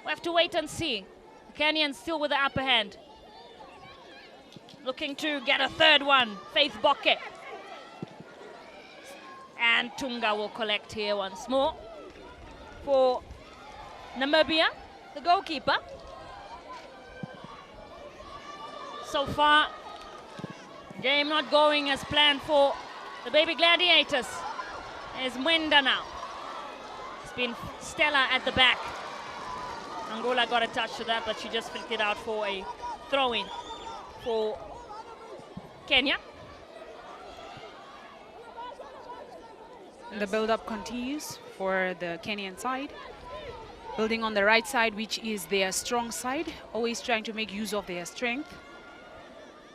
We have to wait and see. The Kenyans still with the upper hand. Looking to get a third one, Faith Boke. And Tunga will collect here once more. For Namibia, the goalkeeper. So far, game not going as planned for the Baby Gladiators. There's Mwenda now. It's been Stella at the back. Angola got a touch to that, but she just flicked it out for a throw-in for Kenya. The build-up continues for the Kenyan side. Building on the right side, which is their strong side, always trying to make use of their strength.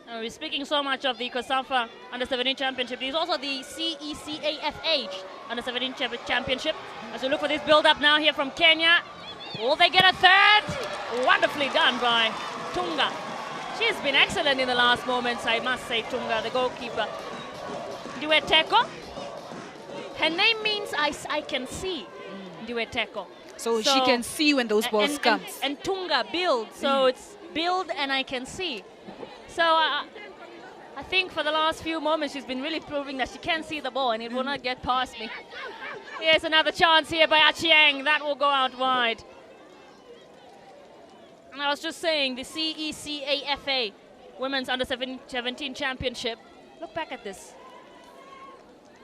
We're speaking so much of the COSAFA Under-17 Championship. There's also the CECAFH Under-17 Championship. As we look for this build-up now here from Kenya. Will they get a third? Wonderfully done by Tunga. She's been excellent in the last moments, I must say, Tunga, the goalkeeper. Dueteko. Her name means I can see. Dueteko. So she can see when those balls come. And Tunga, build. So it's build and I can see. So I think for the last few moments she's been really proving that she can see the ball and it will not get past me. Here's another chance here by Achieng. That will go out wide. And I was just saying, the CECAFA Women's Under-17 Championship. Look back at this.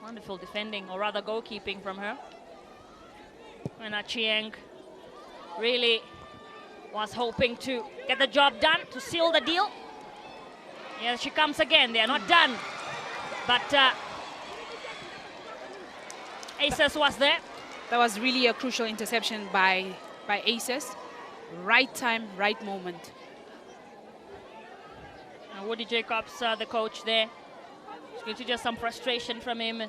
Wonderful defending, or rather goalkeeping from her. And Achieng really was hoping to get the job done, to seal the deal. Here she comes again. They are not done. But Aces was there. That was really a crucial interception by Aces. Right time, right moment. Woody Jacobs, the coach there. It's going to just some frustration from him.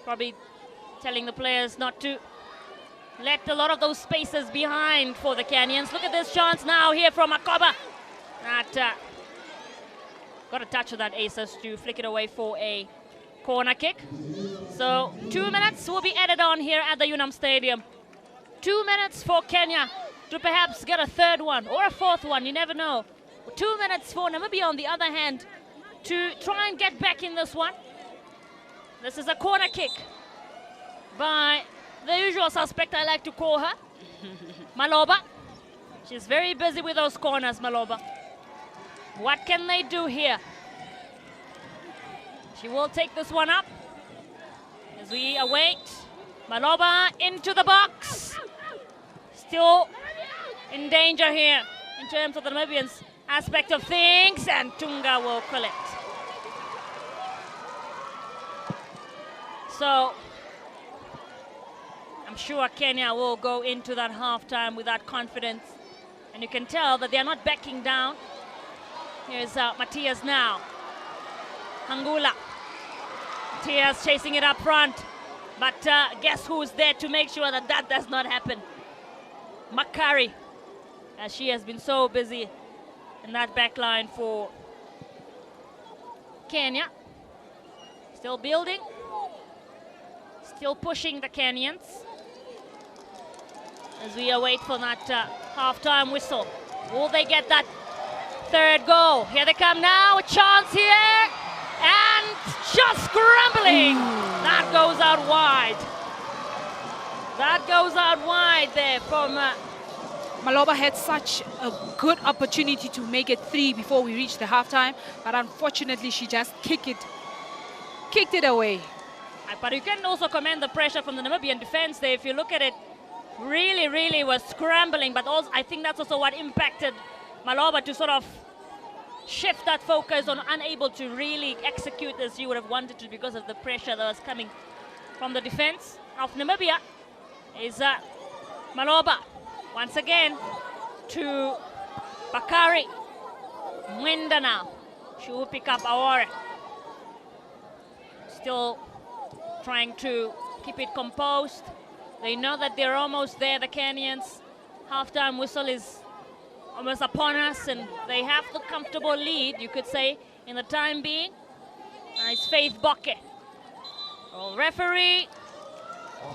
Probably telling the players not to let a lot of those spaces behind for the Kenyans. Look at this chance now here from Akoba. That got a touch of that Aces to flick it away for a corner kick. So 2 minutes will be added on here at the Unam Stadium. 2 minutes for Kenya to perhaps get a third one or a fourth one, you never know. 2 minutes for Namibia on the other hand to try and get back in this one. This is a corner kick by the usual suspect, I like to call her, Maloba. She's very busy with those corners, Maloba. What can they do here? She will take this one up as we await. Maloba into the box. Still in danger here in terms of the Namibians' aspect of things, and Tunga will collect. So I'm sure Kenya will go into that halftime with that confidence, and you can tell that they're not backing down. Here's Matthias now. Hangula. Matthias chasing it up front, but guess who's there to make sure that that does not happen? Makari, as she has been so busy in that back line for Kenya. Still building, still pushing the Kenyans as we await for that half-time whistle. Will they get that third goal? Here they come now, a chance here, and just scrambling. That goes out wide. That goes out wide there from... Maloba had such a good opportunity to make it 3 before we reached the halftime, but unfortunately she just kicked it away. But you can also commend the pressure from the Namibian defense there. If you look at it, really was scrambling, but also I think that's also what impacted Maloba to sort of shift that focus on unable to really execute as you would have wanted to because of the pressure that was coming from the defense of Namibia. Is Maloba once again to Bakari. Mwenda now. She will pick up Aware. Still trying to keep it composed. They know that they're almost there, the Kenyans. Halftime whistle is almost upon us, and they have the comfortable lead, you could say, in the time being. It's Faith Bokke. Well, referee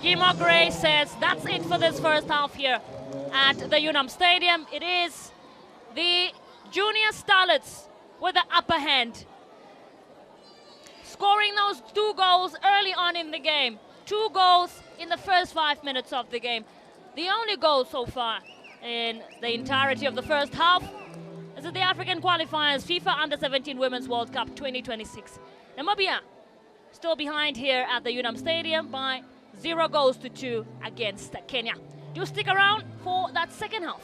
Gimo Gray says that's it for this first half here at the Unam Stadium. It is the Junior Starlets with the upper hand, scoring those 2 goals early on in the game. 2 goals in the first 5 minutes of the game. The only goal so far in the entirety of the first half is at the African Qualifiers FIFA Under-17 Women's World Cup 2026. Namibia still behind here at the Unam Stadium by 0 goals to 2 against Kenya. Do stick around for that second half.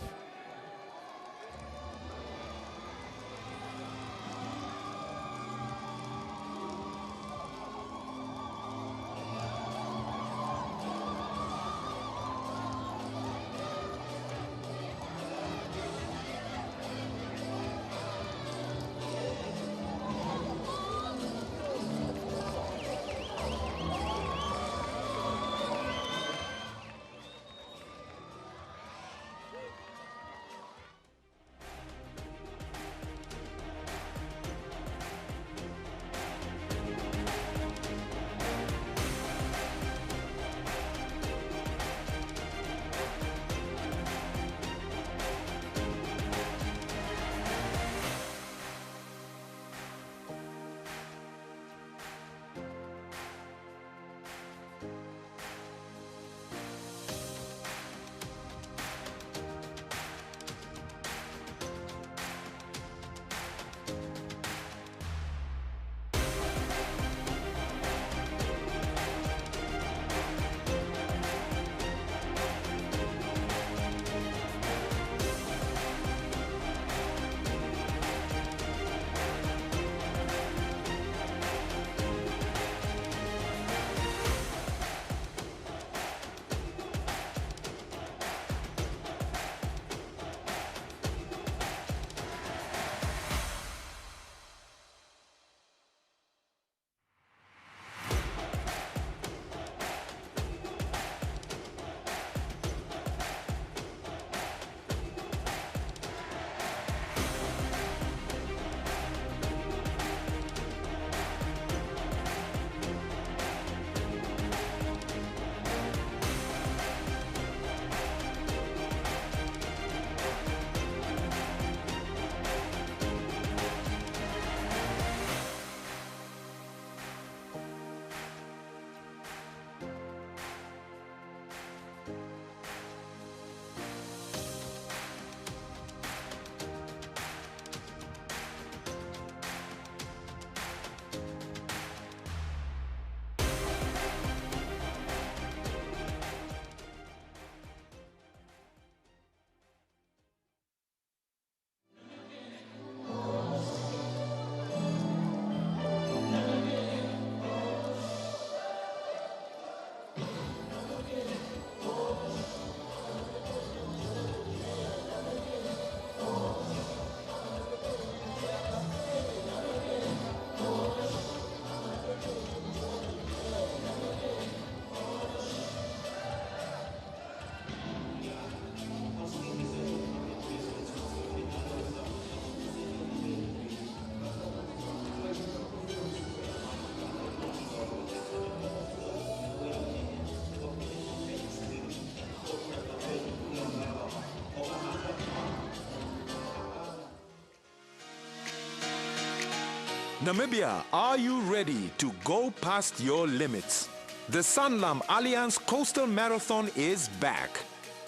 Namibia, are you ready to go past your limits? The Sanlam Alliance Coastal Marathon is back,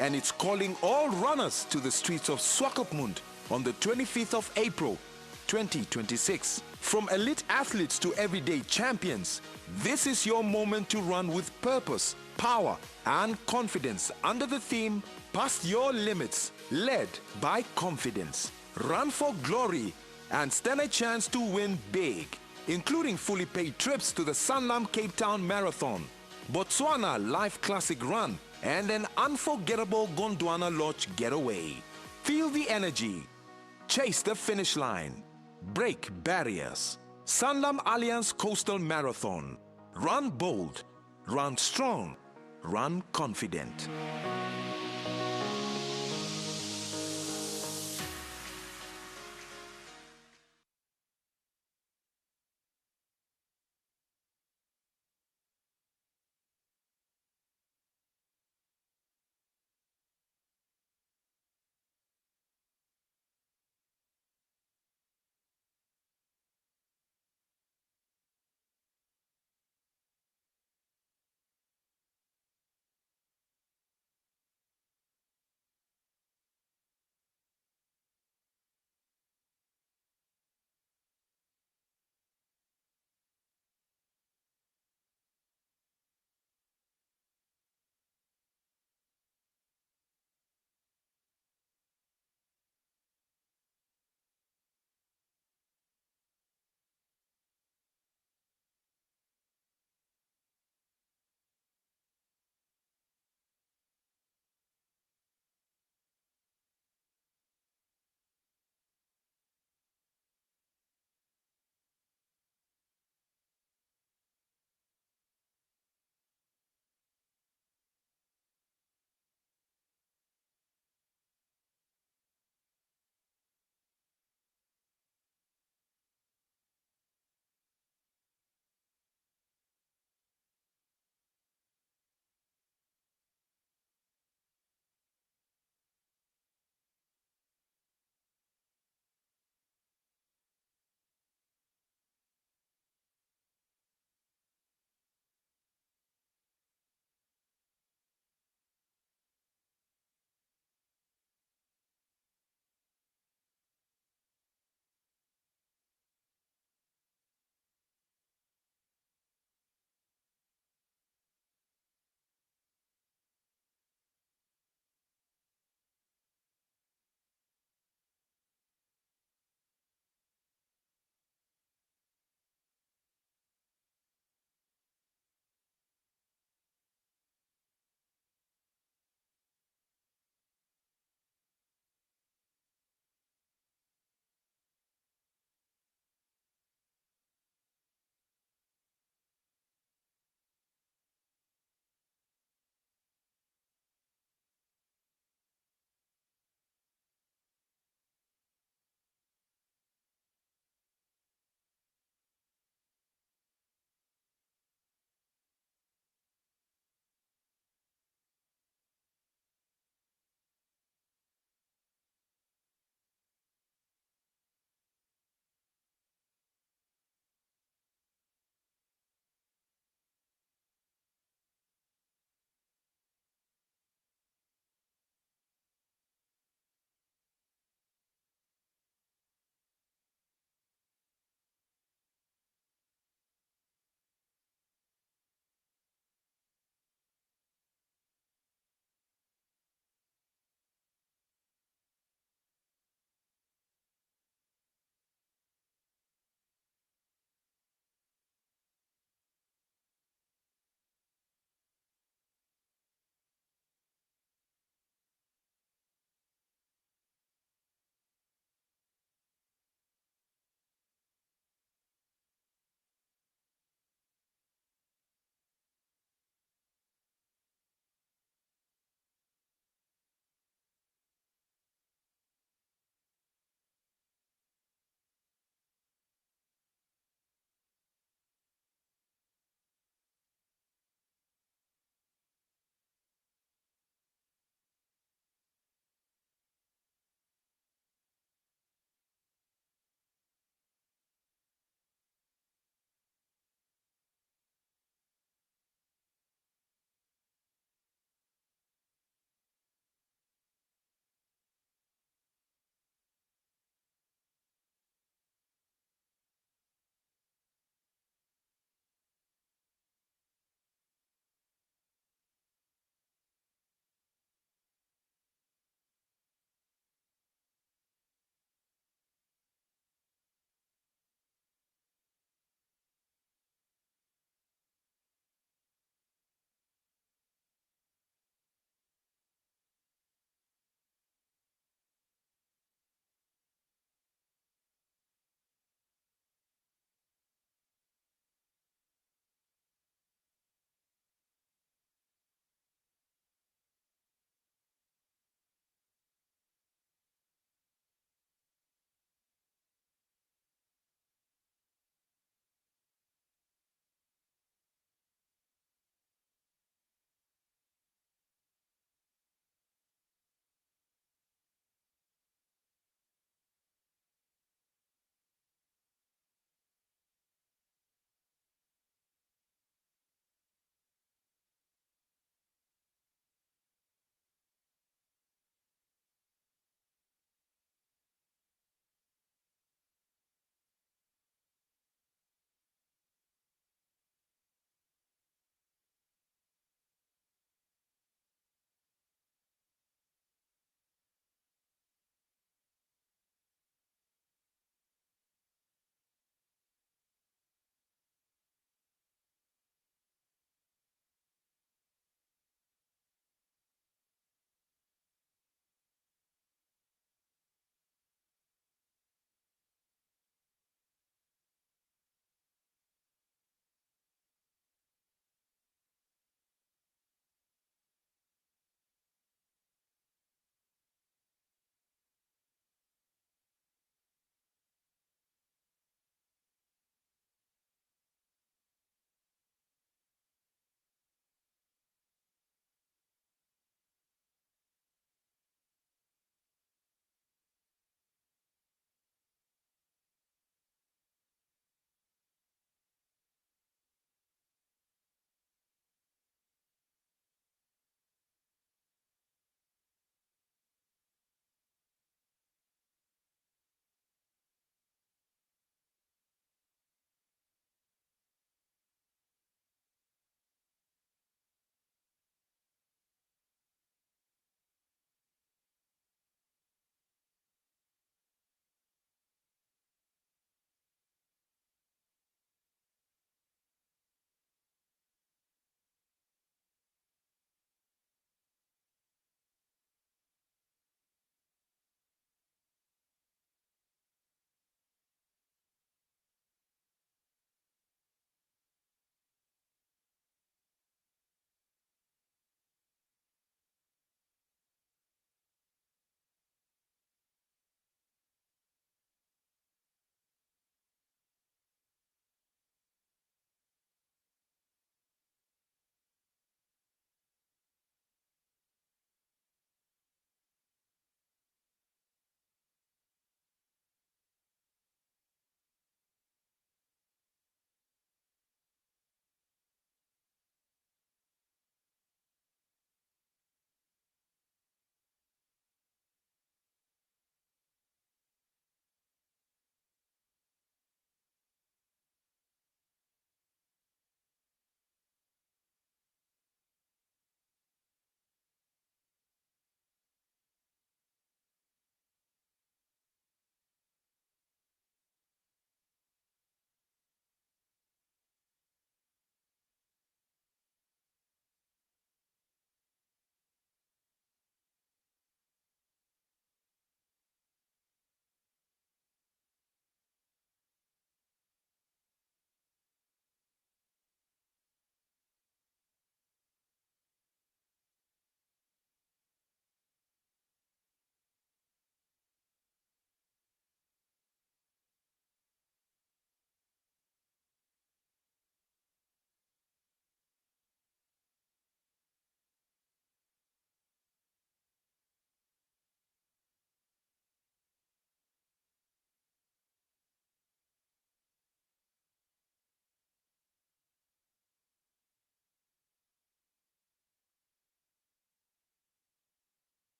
and it's calling all runners to the streets of Swakopmund on the 25th of April, 2026. From elite athletes to everyday champions, this is your moment to run with purpose, power, and confidence under the theme Past Your Limits, led by confidence. Run for glory and stand a chance to win big, including fully paid trips to the Sanlam Cape Town Marathon, Botswana Life Classic Run, and an unforgettable Gondwana Lodge getaway. Feel the energy. Chase the finish line. Break barriers. Sanlam Alliance Coastal Marathon. Run bold. Run strong. Run confident.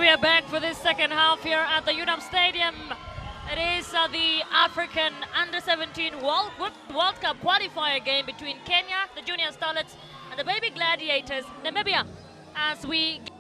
we are back for this second half here at the UNAM Stadium. It is the African Under-17 World Cup qualifier game between Kenya, the Junior Starlets, and the Baby Gladiators, Namibia, as we get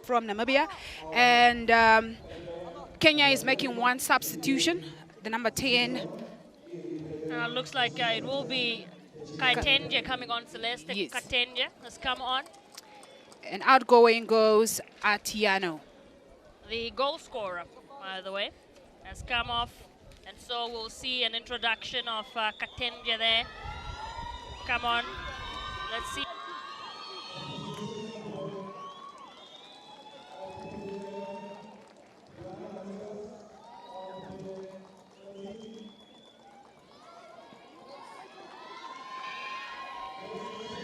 from Namibia, and Kenya is making one substitution, the number 10. looks like it will be Kaitenje coming on. Celeste Yes. Kaitenje has come on. And outgoing goes Atiano. The goal scorer, by the way, has come off, and so we'll see an introduction of Katenja there. Come on, let's see.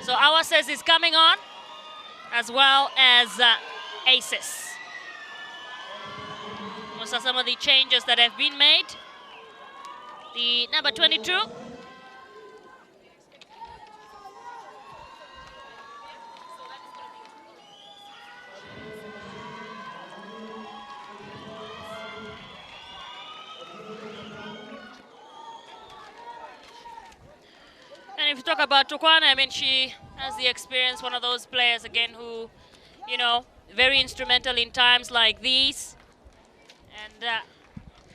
So Awa says is coming on, as well as Aces. Those are some of the changes that have been made. The number 22. And if you talk about Tukwana, I mean, she has the experience, one of those players, again, who, you know, very instrumental in times like these. And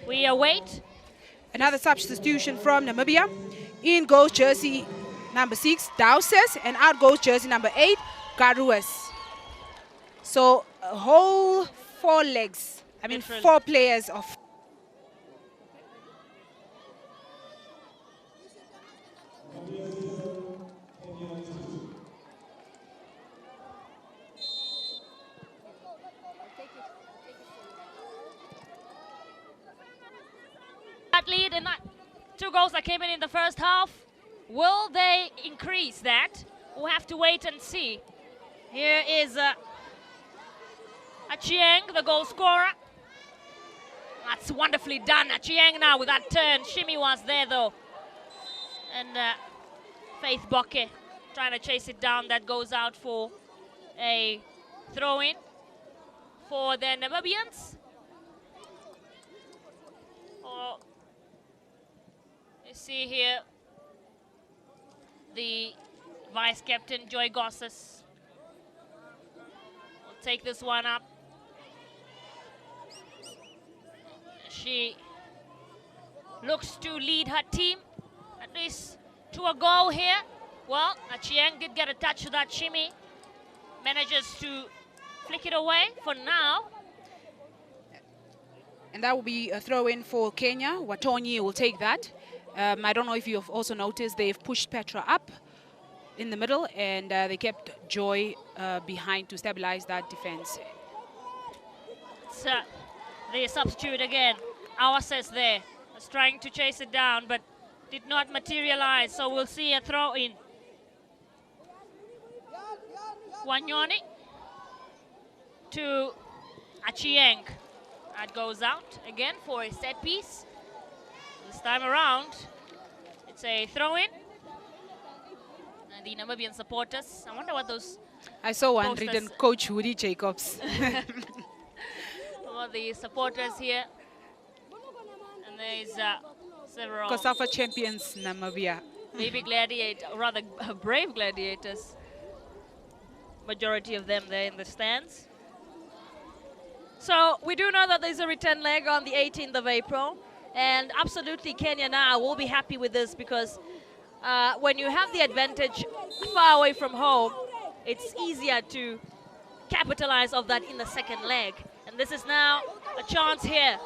we await. Another substitution from Namibia. In goes jersey number 6, Dowses, and out goes jersey number 8, Garuas. So a whole 4 legs. I mean, Different. 4 players of. That lead and 2 goals that came in the first half. Will they increase that? We'll have to wait and see. Here is Achieng, the goal scorer. That's wonderfully done. Achieng now with that turn. Shimi was there though. And Faith Bokke trying to chase it down. That goes out for a throw-in for the Namibians. You see here the vice captain Joy Gosses will take this one up. She looks to lead her team at least to a goal here. Well, Achieng did get a touch to that shimmy, manages to flick it away for now. And that will be a throw-in for Kenya. Watonyi will take that. I don't know if you've also noticed they've pushed Petra up in the middle, and they kept Joy behind to stabilize that defense. So the substitute again. Awa says there was trying to chase it down, but did not materialize. So we'll see a throw in. Wanyoni to Achieng. That goes out again for a set piece. This time around, it's a throw in. And the Namibian supporters. I wonder what those I saw one posters. written Coach Woody Jacobs. All the supporters here. And there's several COSAFA champions, Namibia. baby gladiator, rather brave gladiators. Majority of them there in the stands. So we do know that there's a return leg on the 18th of April. And absolutely Kenya now will be happy with this because when you have the advantage far away from home, it's easier to capitalize of that in the second leg. And this is now a chance here.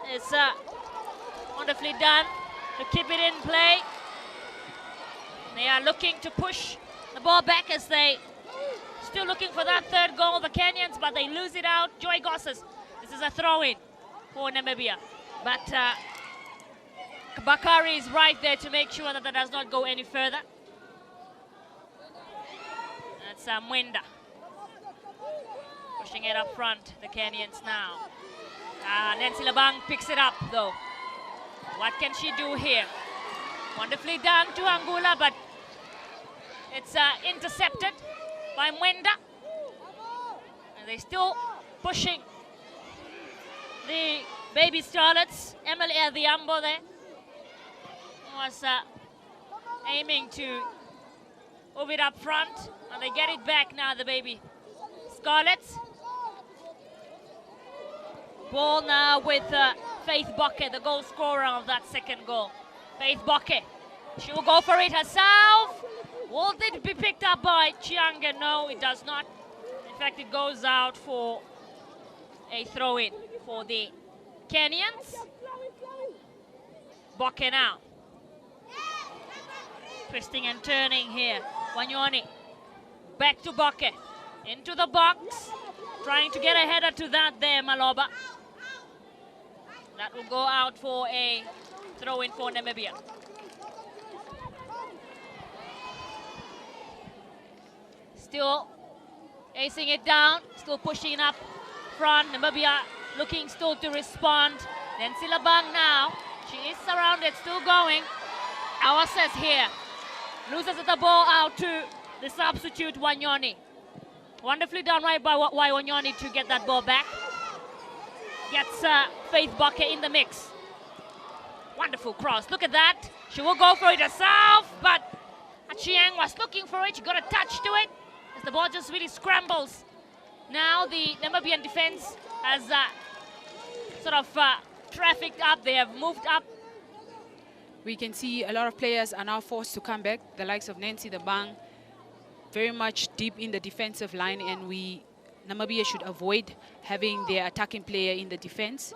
It's wonderfully done to keep it in play. They are looking to push the ball back as they still looking for that third goal, the Kenyans, but they lose it out. Joy Gosses, this is a throw-in for Namibia. But Bakari is right there to make sure that that does not go any further. That's Mwenda. Pushing it up front, the Kenyans now. Nancy Labang picks it up though. What can she do here? Wonderfully done to Angula, but it's intercepted by Mwenda. And they're still pushing the baby starlets. Emily Adhiambo there was aiming to move it up front, and they get it back now, the baby Scarlets. Ball now with Faith Bokke, the goal scorer of that second goal. Faith Bokke, she will go for it herself. Will it be picked up by Chianga? No, it does not. In fact, it goes out for a throw-in for the Kenyans. Bokke now. Twisting and turning here. Wanyoni. Back to Bokke. Into the box. Trying to get a header to that there, Maloba. That will go out for a throw-in for Namibia. Still acing it down, still pushing up front. Namibia looking still to respond. Then Silabang now. She is surrounded, still going. Awasses here. Loses the ball out to the substitute Wanyoni. Wonderfully done right by Wanyoni to get that ball back. Gets Faith Bokke in the mix. Wonderful cross. Look at that. She will go for it herself, but Achieng was looking for it. She got a touch to it as the ball just really scrambles. Now the Namibian defense has sort of trafficked up. They have moved up. We can see a lot of players are now forced to come back. The likes of Nancy the Bang, very much deep in the defensive line, and Namibia should avoid having their attacking player in the defense.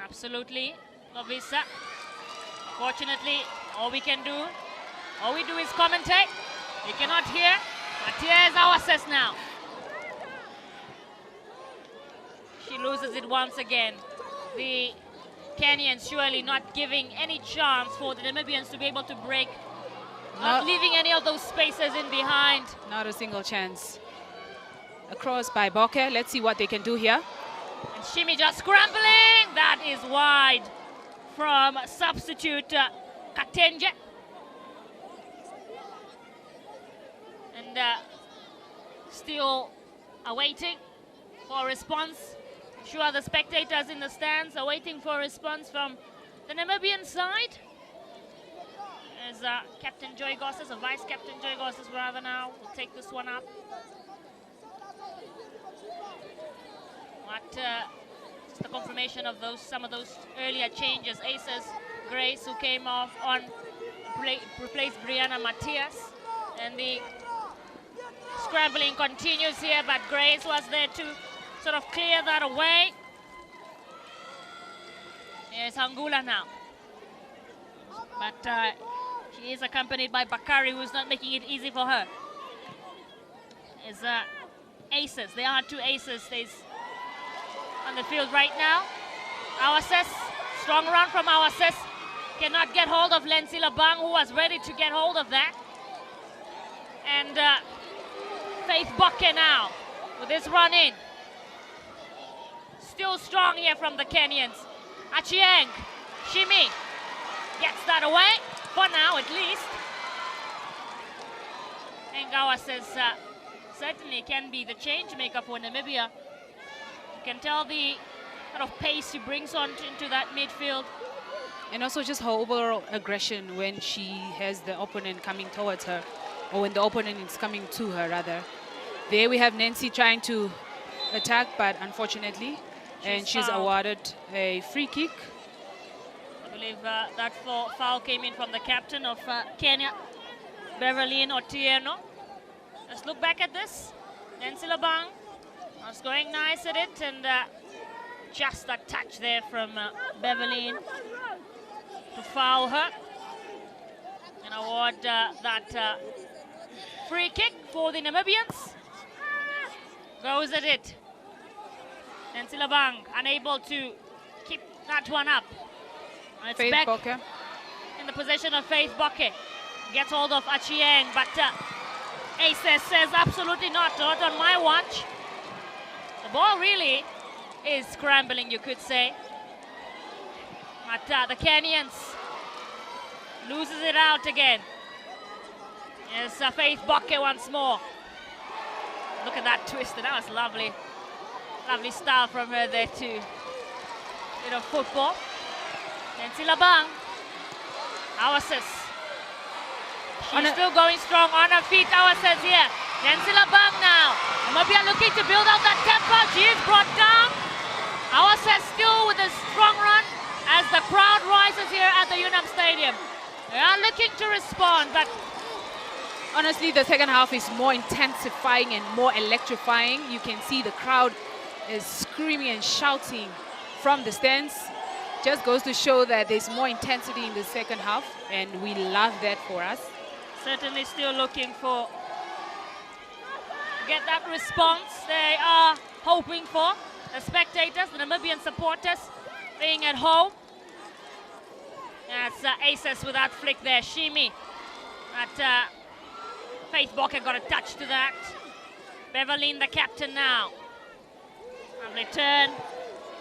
Absolutely, Lovisa. Fortunately, all we do is commentate. We cannot hear. But here's our assess now. She loses it once again. The Kenyans surely not giving any chance for the Namibians to be able to break. Not leaving any of those spaces in behind. Not a single chance. Across by Bokke. Let's see what they can do here. And Shimi just scrambling. That is wide from substitute Katenje. And still awaiting for a response. I'm sure the spectators in the stands are waiting for a response from the Namibian side. As Captain Joy Gosses, or Vice Captain Joy Gosses rather now, will take this one up. What just the confirmation of some of those earlier changes. Aces Grace, who came off on replaced Brianna Matias, and the scrambling continues here, but Grace was there to sort of clear that away. Here's Angula now, but she is accompanied by Bakari, who's not making it easy for her. Is aces. There are two aces on the field right now. Awasses, strong run from Awasses. Cannot get hold of Lensi Labang, who was ready to get hold of that. And Faith Bokke now with this run in. Still strong here from the Kenyans. Achieng, Shimi gets that away. for now at least. Ngawa says certainly can be the change maker for Namibia. You can tell the kind of pace she brings on into that midfield. And also just her overall aggression when she has the opponent coming towards her, or when the opponent is coming to her, rather. There we have Nancy trying to attack, but unfortunately, she's awarded a free kick. I believe that foul came in from the captain of Kenya, Beverly Otieno. Let's look back at this. Nancy Labang was going nice at it, and just a touch there from Beverly to foul her and award that free kick for the Namibians. Goes at it. Nancy Labang unable to keep that one up. And it's Faith back Bokke in the possession of Faith Bokke. Gets hold of Achieng, but Aces says absolutely not on my watch. The ball really is scrambling, you could say. But the Kenyans loses it out again. Yes, Faith Bokke once more. Look at that twist, that was lovely. Lovely style from her there too. Bit of football. Nancy Labang. Awasis. She's still going strong on her feet. Awasis here. Nancy Labang now. Namibia looking to build out that tempo. She is brought down. Awasis still with a strong run as the crowd rises here at the UNAM Stadium. They are looking to respond, but honestly, the second half is more intensifying and more electrifying. You can see the crowd is screaming and shouting from the stands. Just goes to show that there's more intensity in the second half, and we love that for us. Certainly still looking for get that response they are hoping for. The spectators, the Namibian supporters being at home. That's Aces with that flick there. Shimi. But Faith Bokke got a touch to that. Beverly, the captain now. And return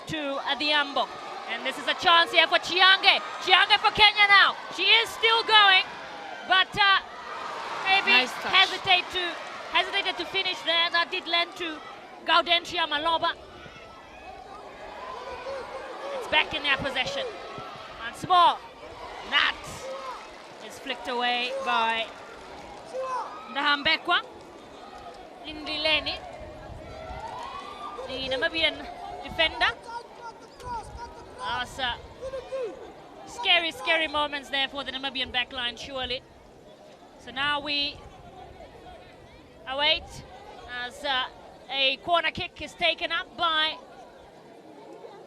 to Adhiambo. And this is a chance here for Chiange. Chiange for Kenya now. She is still going, but maybe nice hesitated to finish there. That did lend to Gaudentia Maloba. It's back in their possession. Once more. That is flicked away by Ndahambekwa. Lindileni, the Namibian defender. Scary moments there for the Namibian backline, surely. So now we await as a corner kick is taken up by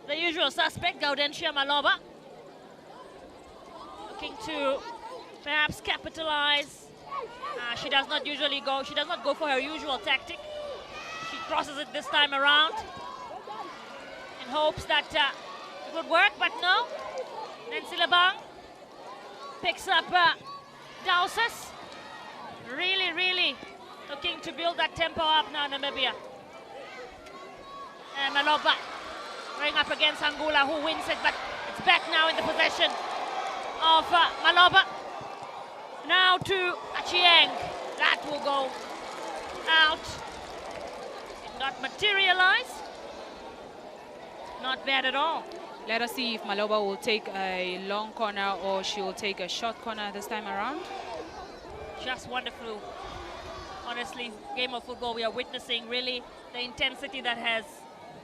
the usual suspect, Gaudentia Maloba. Looking to perhaps capitalize. She does not go for her usual tactic. She crosses it this time around in hopes that it would work, but no. Nancy Labang picks up Dowses. Really looking to build that tempo up now, Namibia. And Maloba going up against Angula, who wins it, but it's back now in the possession of Maloba. Now to Achieng. That will go out. Did not materialize. Not bad at all. Let us see if Maloba will take a long corner or she will take a short corner this time around. Just wonderful. Honestly, game of football we are witnessing, really the intensity that has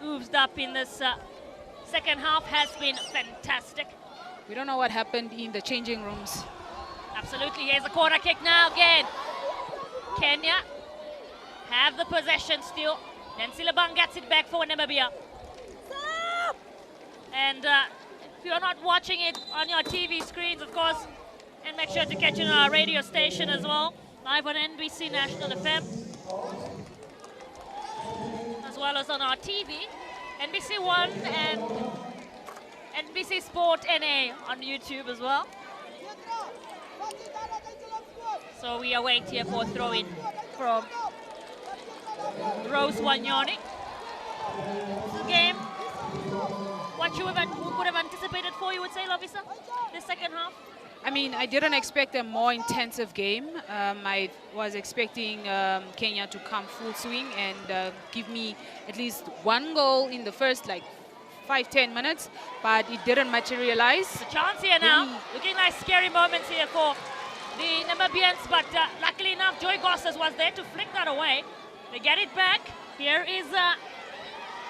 oozed up in this second half has been fantastic. We don't know what happened in the changing rooms. Absolutely, here's a corner kick now again. Kenya have the possession still. Nancy Labang gets it back for Namibia. And if you're not watching it on your TV screens, of course, and make sure to catch it on our radio station as well, live on NBC National FM, as well as on our TV, NBC One and NBC Sport NA on YouTube as well. So we await here for a throw-in from Rose Wanyoni. Game, what you would have anticipated for, you would say, Lovisa, this second half? I mean, I didn't expect a more intensive game. I was expecting Kenya to come full swing and give me at least one goal in the first, like, 5-10 minutes, but it didn't materialize. The chance here now, looking like scary moments here for the Namibians, but luckily enough, Joy Gosses was there to flick that away. They get it back. Here is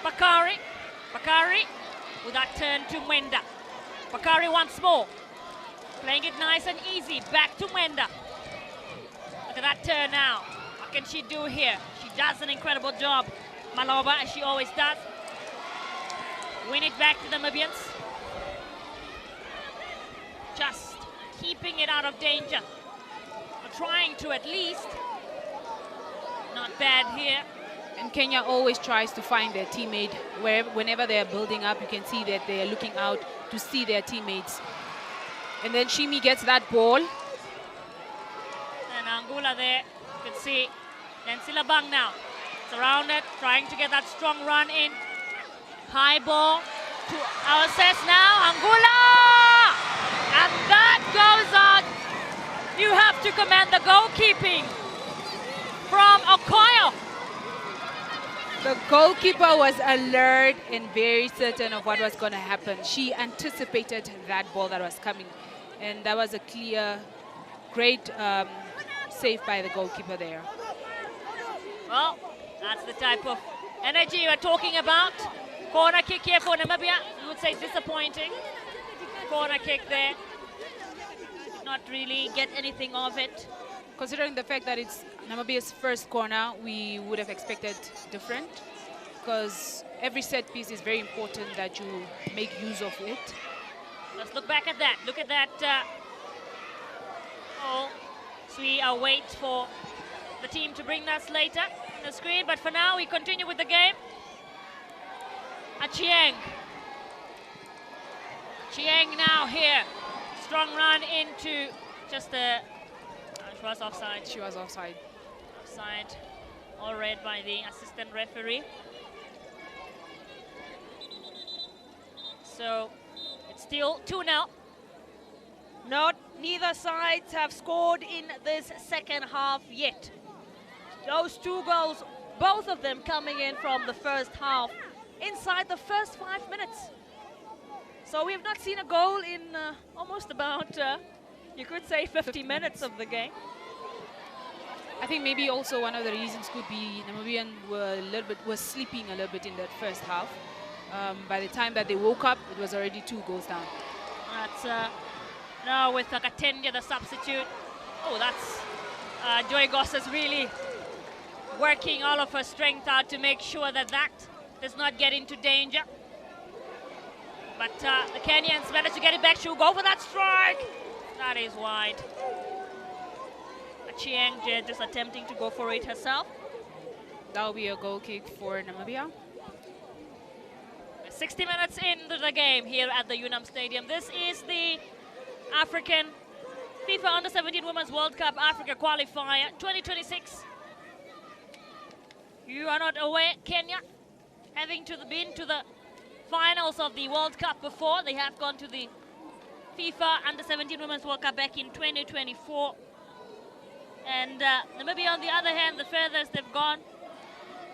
Bakari. Bakari with that turn to Mwenda. Bakari once more. Playing it nice and easy. Back to Mwenda. Look at that turn now. What can she do here? She does an incredible job. Maloba, as she always does. Win it back to the Namibians. Just keeping it out of danger. Or trying to at least. Not bad here. And Kenya always tries to find their teammate. Whenever they're building up, you can see that they're looking out to see their teammates. And then Shimi gets that ball. And Angula there, you can see. Then Silabang now. Surrounded, trying to get that strong run in. High ball to our sets now. Angula! And that goes out. You have to commend the goalkeeping from Okoyo. The goalkeeper was alert and very certain of what was going to happen. She anticipated that ball that was coming. And that was a clear, great save by the goalkeeper there. Well, that's the type of energy we're talking about. Corner kick here for Namibia. You would say disappointing. Corner kick there. Did not really get anything of it. Considering the fact that it's Namibia's first corner, we would have expected different, because every set piece is very important that you make use of it. Let's look back at that. Look at that. So we await for the team to bring us later on the screen. But for now, we continue with the game. Chieng. Chieng now here. Strong run into just a... she was offside. She was offside. Offside. All read by the assistant referee. So it's still 2-0. Neither sides have scored in this second half yet. Those two goals, both of them coming in from the first half, inside the first 5 minutes. So we have not seen a goal in almost about, you could say, 50 minutes of the game. I think maybe also one of the reasons could be Namibian were sleeping a little bit in that first half. By the time that they woke up, it was already 2 goals down. That's now with Katenya, the substitute. Oh, that's Joy Gosses really working all of her strength out to make sure that that does not get into danger. But the Kenyans managed to get it back. She'll go for that strike. That is wide. Chiang just attempting to go for it herself. That will be a goal kick for Namibia. 60 minutes into the game here at the Unam Stadium. This is the African FIFA Under-17 Women's World Cup Africa Qualifier 2026. You are not aware, Kenya, having been to the finals of the World Cup before. They have gone to the FIFA Under-17 Women's World Cup back in 2024. And Namibia, on the other hand, the furthest they've gone,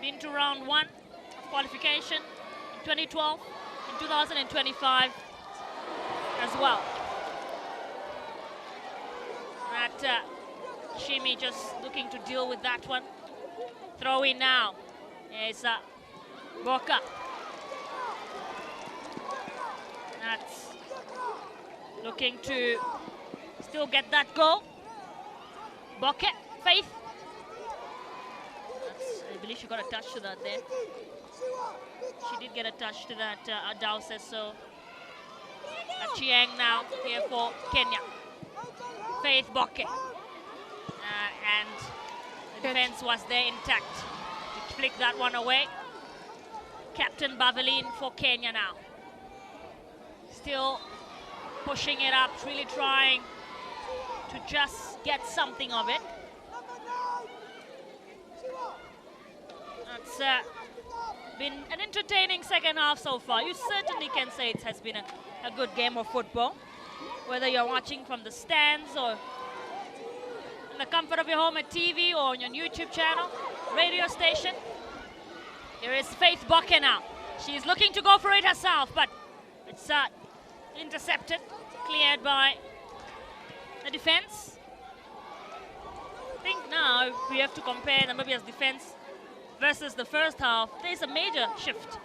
been to round 1 of qualification in 2012, in 2025 as well. That Shimi just looking to deal with that one. Throw in now is Boka. That's looking to still get that goal. Boke, Faith. I believe she got a touch to that there. She did get a touch to that, Adao says so. Chiang now here for Kenya. Faith Boke. And the defense was there intact to flick that one away. Captain Baveline for Kenya now. Still pushing it up, really trying to just get something of it. That's been an entertaining second half so far. You certainly can say it has been a good game of football. whether you're watching from the stands or in the comfort of your home at TV or on your YouTube channel, radio station. Here is Faith Bokke now. She's looking to go for it herself, but it's intercepted, cleared by the defense. I think now we have to compare Namibia's defense versus the first half. There's a major shift,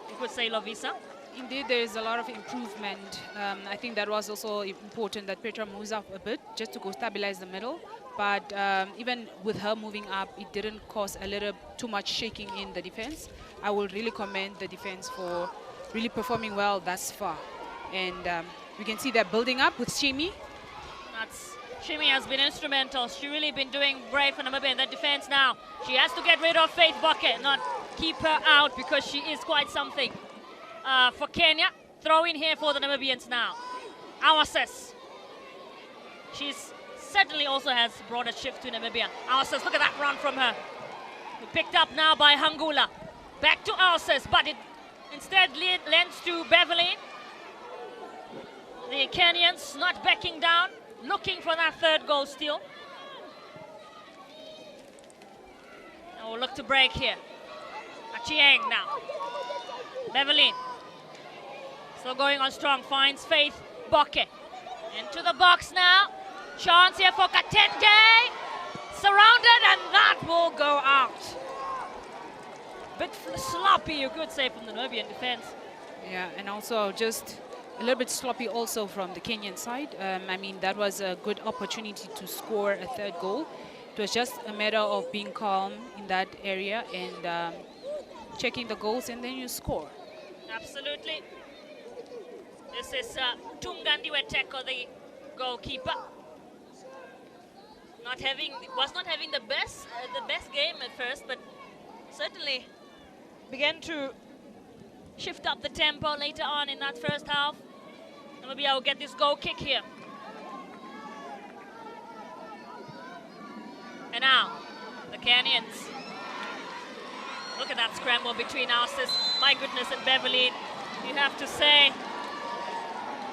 you could say, Lovisa. Indeed, there is a lot of improvement. I think that was also important that Petra moves up a bit just to go stabilize the middle. But even with her moving up, it didn't cause a little too much shaking in the defense. I will really commend the defense for really performing well thus far. And we can see that building up with Shimi. Shimi has been instrumental. She's really been doing great for Namibia in that defense now. She has to get rid of Faith Bokke, not keep her out because she is quite something. For Kenya, throw in here for the Namibians now. Awases. She's certainly also has brought a shift to Namibia. Awases, look at that run from her. Picked up now by Hangula. Back to Awases, but it instead lends to Beverly. The Kenyans not backing down, looking for that third goal still. And we'll look to break here. Achieng now. Beverly. Still going on strong, finds Faith Bokke. Into the box now. Chance here for Katenge. Surrounded, and that will go out. Bit sloppy, you could say, from the Namibian defense. Yeah, and also just a little bit sloppy also from the Kenyan side. I mean, that was a good opportunity to score a third goal. It was just a matter of being calm in that area and checking the goals, and then you score. Absolutely. This is Tungandi Weteko, the goalkeeper. Was not having the best game at first, but certainly began to shift up the tempo later on in that first half. Namibia will get this goal kick here. And now, the Kenyans. Look at that scramble between Awases, my goodness, and Beverly. You have to say,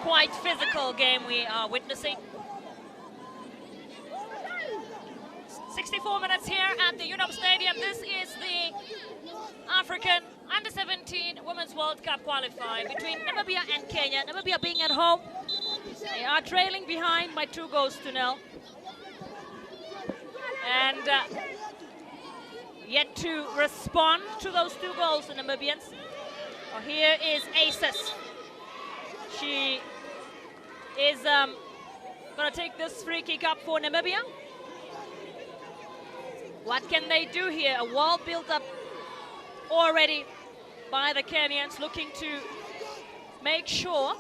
quite physical game we are witnessing. 64 minutes here at the UNOM Stadium. This is the African Under-17 Women's World Cup qualifier between Namibia and Kenya. Namibia being at home. They are trailing behind by 2-0. And yet to respond to those 2 goals, the Namibians. Well, here is Aces. She is going to take this free kick up for Namibia. What can they do here? A wall built up already by the Kenyans, looking to make sure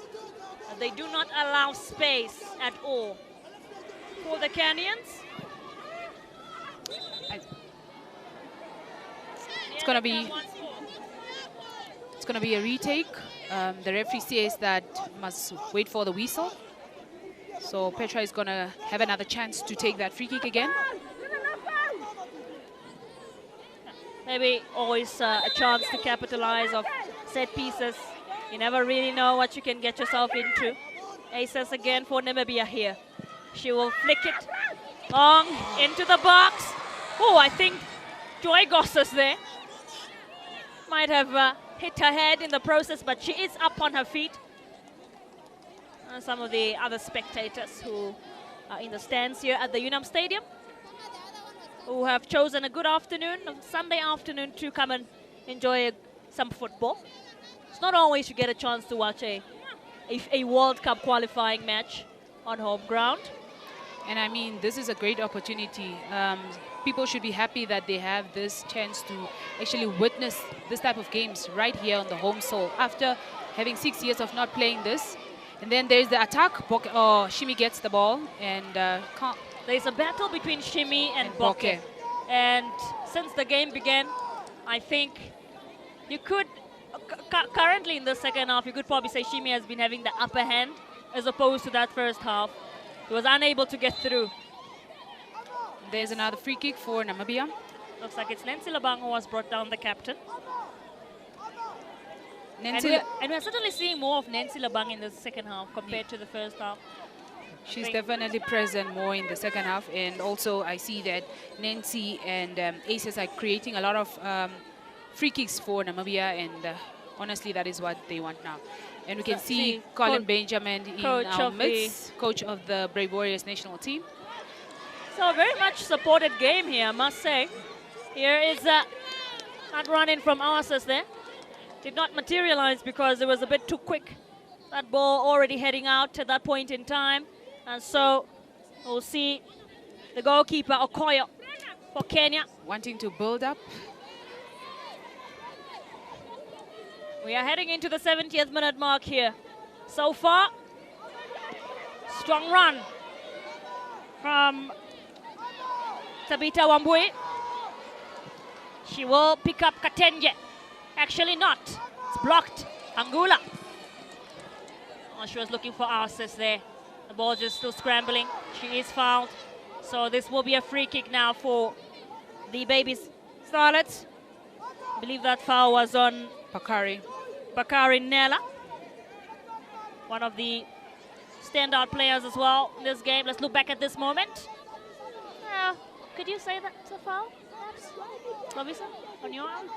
that they do not allow space at all for the Kenyans. It's going to be a retake. The referee says that must wait for the whistle. So Petra is going to have another chance to take that free kick again. Maybe always a chance to capitalize of set pieces. You never really know what you can get yourself into. Aces again for Namibia here. She will flick it long into the box. Oh, I think Joy Gosses there might have hit her head in the process, but she is up on her feet. Some of the other spectators who are in the stands here at the UNOM Stadium, who have chosen a good afternoon, a Sunday afternoon, to come and enjoy some football. It's not always you get a chance to watch a World Cup qualifying match on home ground. And I mean, this is a great opportunity. People should be happy that they have this chance to actually witness this type of games right here on the home soil after having 6 years of not playing this. And then there's the attack. Shimi gets the ball and there's a battle between Shimi and Bokke. And since the game began, I think you could, currently in the second half, you could probably say Shimi has been having the upper hand as opposed to that first half. He was unable to get through. There's another free kick for Namibia. Looks like it's Nancy Labang who has brought down the captain. Nancy, And we're certainly seeing more of Nancy Labang in the second half compared to the first half. she's definitely present more in the second half. And also I see that Nancy and Aces are creating a lot of free kicks for Namibia. And honestly, that is what they want now. And we can see Colin Benjamin in our midst, coach of the Brave Warriors national team. So a very much supported game here, I must say. Here is that run in from Oasis there. Did not materialize because it was a bit too quick. That ball already heading out at that point in time. And so we'll see the goalkeeper, Okoyo, for Kenya. Wanting to build up. We are heading into the 70th minute mark here. So far, strong run from Tabita Wambui. She will pick up Katenje. Actually not. It's blocked. Angula. Oh, she was looking for Arces there. The ball just still scrambling. She is fouled. So this will be a free kick now for the Baby Starlets. I believe that foul was on Bakari Nella. One of the standout players as well in this game. Let's look back at this moment. Could you say that's a foul, perhaps? Lovisa, on your end?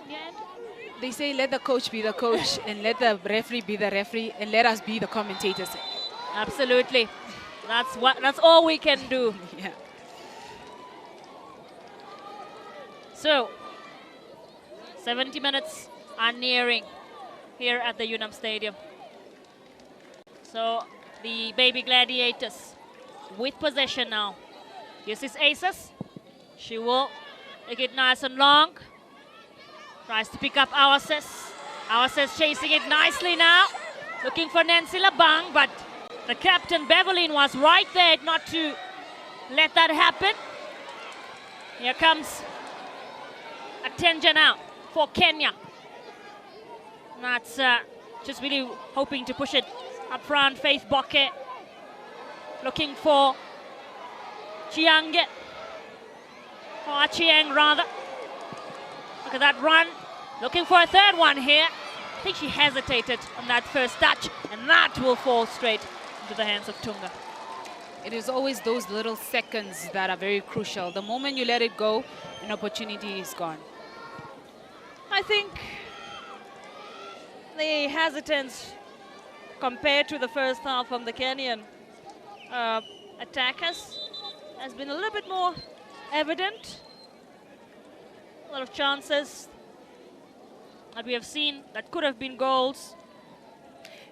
They say let the coach be the coach and let the referee be the referee and let us be the commentators. Absolutely. That's all we can do. Yeah. So 70 minutes are nearing here at the Unam Stadium. So the Baby Gladiators with possession now. This is Aces. She will make it nice and long. Tries to pick up Oasis. Oasis chasing it nicely now. Looking for Nancy Labang, but the captain Beverlyn was right there not to let that happen. Here comes Atenja now for Kenya. That's just really hoping to push it up front. Faith Boke looking for Chiange. Or Chiang rather. Look at that run. Looking for a third one here. I think she hesitated on that first touch, and that will fall straight into the hands of Tunga. It is always those little seconds that are very crucial. The moment you let it go, an opportunity is gone. I think the hesitance compared to the first half from the Kenyan attackers has been a little bit more evident. A lot of chances that we have seen that could have been goals.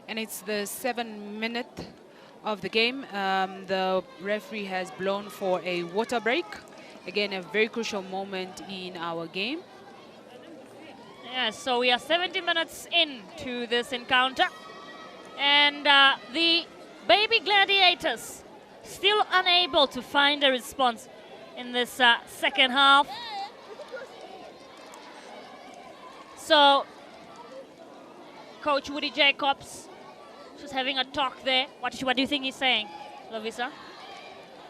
And it's the 7th minute of the game. The referee has blown for a water break. Again, a very crucial moment in our game. Yes, so we are 70 minutes into this encounter. And the Baby Gladiators still unable to find a response in this second half. So, Coach Woody Jacobs just having a talk there. What do you think he's saying, Lovisa?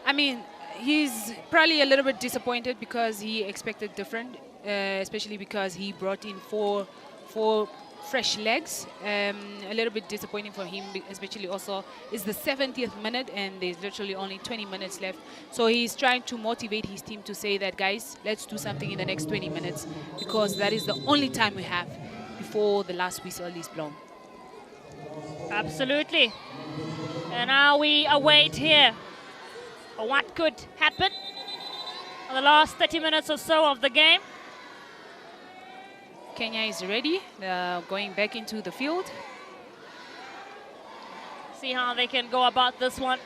I mean, he's probably a little bit disappointed because he expected different, especially because he brought in four fresh legs. A little bit disappointing for him, especially also it's the 70th minute and there's literally only 20 minutes left. So he's trying to motivate his team to say that, guys, let's do something in the next 20 minutes because that is the only time we have before the last whistle is blown. Absolutely. And now we await here what could happen in the last 30 minutes or so of the game. Kenya is ready, going back into the field. See how they can go about this one.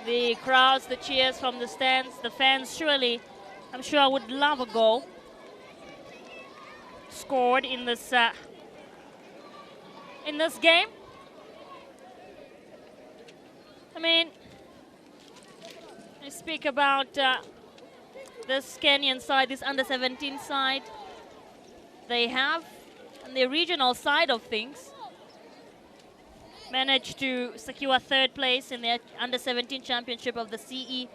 The crowds, the cheers from the stands, the fans surely, I'm sure, would love a goal scored in this game. I mean, I speak about this Kenyan side, this under-17 side. They have, on the regional side of things, managed to secure third place in the under-17 championship of the CE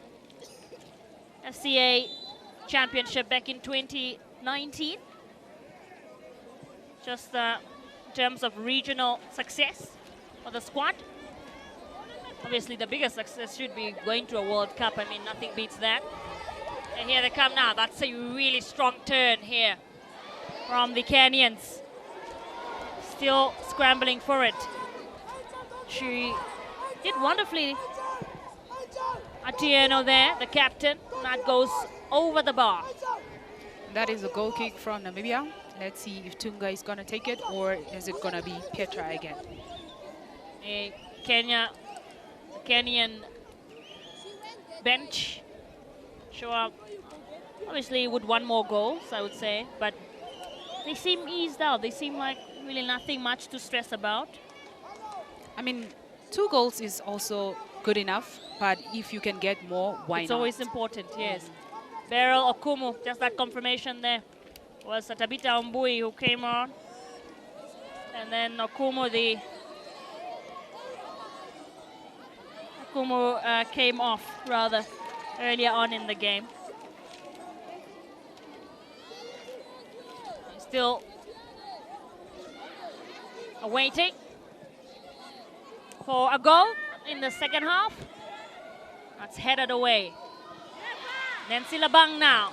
FCA championship back in 2019. Just terms of regional success for the squad. Obviously, the biggest success should be going to a World Cup. I mean, nothing beats that. And here they come now. That's a really strong turn here from the Kenyans. Still scrambling for it. She did wonderfully. Atieno there, the captain. That goes over the bar. That is a goal kick from Namibia. Let's see if Tunga is going to take it, or is it going to be Petra again? Kenyan bench show up obviously with one more goal, I would say, but they seem eased out. They seem like really nothing much to stress about. I mean, 2 goals is also good enough, but if you can get more, why not? It's always important, yes. Beryl Okumu, just that confirmation there, was Tabita Umbui who came on. And then Okumu, came off rather earlier on in the game. Still awaiting for a goal in the second half. That's headed away. Nancy Labang now.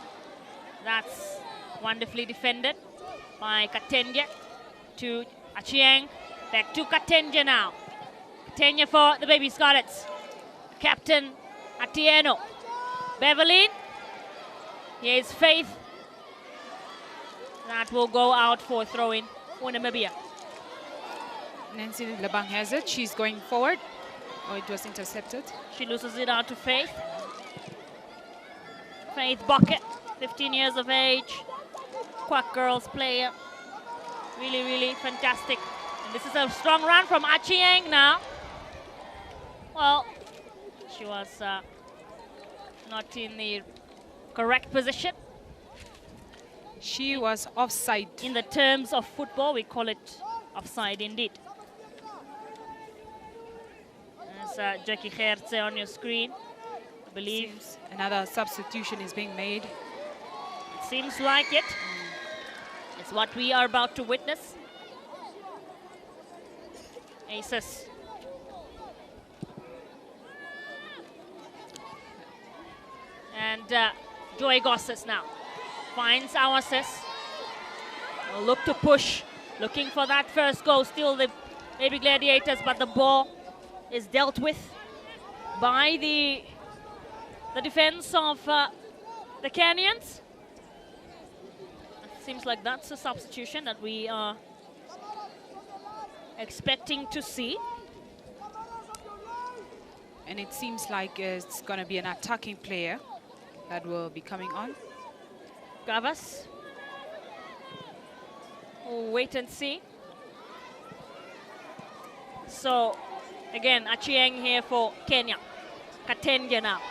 That's wonderfully defended by Katenje to Achieng. Back to Katenje now. Katenje for the Baby Scarlets. Captain Atieno. Beverly. Here's Faith. That will go out for throw-in for Namibia. Nancy Labang has it. She's going forward. Oh, it was intercepted. She loses it out to Faith. Faith Bucket, 15 years of age. Quack Girls player. Really, really fantastic. And this is a strong run from Achieng now. Well, she was not in the correct position. She was offside. In the terms of football, we call it offside indeed. There's Jackie Gertze on your screen. I believe another substitution is being made. It seems like it. It's what we are about to witness. Aces. And Joy Gosses now finds our assist. Will look to push, looking for that first goal. Still the Baby Gladiators, but the ball is dealt with by the defense of the Kenyans. It seems like that's a substitution that we are expecting to see. And it seems like it's going to be an attacking player that will be coming on. Gavas. We'll wait and see. So, again, Achieng here for Kenya. Katenya now.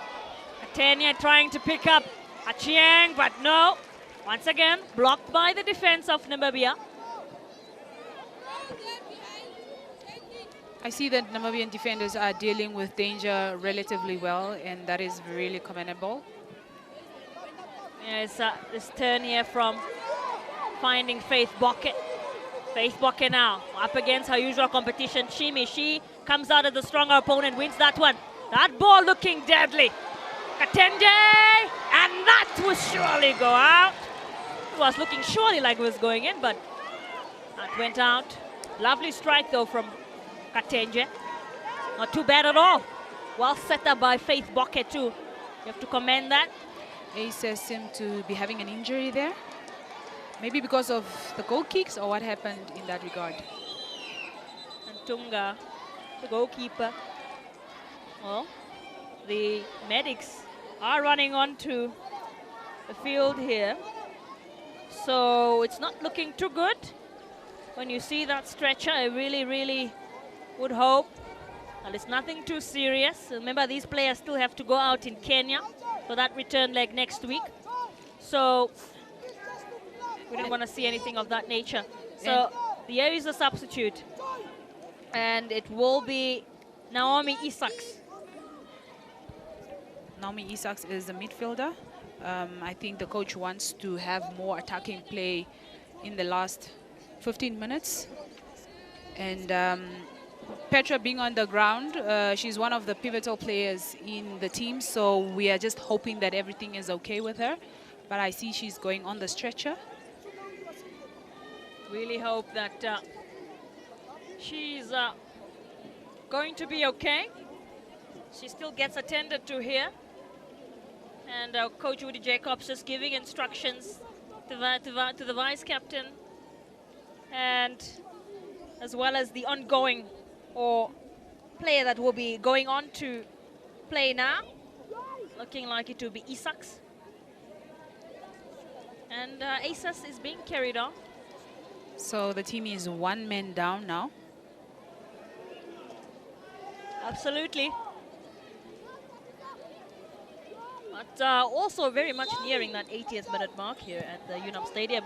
Katenya trying to pick up Achieng, but no. Once again, blocked by the defense of Namibia. I see that Namibian defenders are dealing with danger relatively well, and that is really commendable. Yes, this turn here from finding Faith Bucket. Faith Bucket now up against her usual competition, Shimi. She comes out as the stronger opponent, wins that one. That ball looking deadly. Katenge, and that will surely go out. It was looking surely like it was going in, but that went out. Lovely strike though from Katenge. Not too bad at all. Well set up by Faith Bucket too. You have to commend that. Aces seem to be having an injury there. Maybe because of the goal kicks, or what happened in that regard? And Tunga, the goalkeeper. Well, the medics are running onto the field here. So it's not looking too good. When you see that stretcher, I really, really would hope that it's nothing too serious. Remember, these players still have to go out in Kenya for that return leg next week. So we don't want to see anything of that nature. So there is a substitute. And it will be Naomi Isaacs. Naomi Isaacs is a midfielder. I think the coach wants to have more attacking play in the last 15 minutes. And Petra being on the ground, she's one of the pivotal players in the team, so we are just hoping that everything is okay with her. But I see she's going on the stretcher. Really hope that she's going to be okay. She still gets attended to here. And Coach Woody Jacobs just giving instructions to the vice captain, and as well as the ongoing or player that will be going on to play now. Looking like it will be Isaks. And Asas is being carried on. So the team is 1 man down now. Absolutely. But also very much nearing that 80th minute mark here at the Unam Stadium.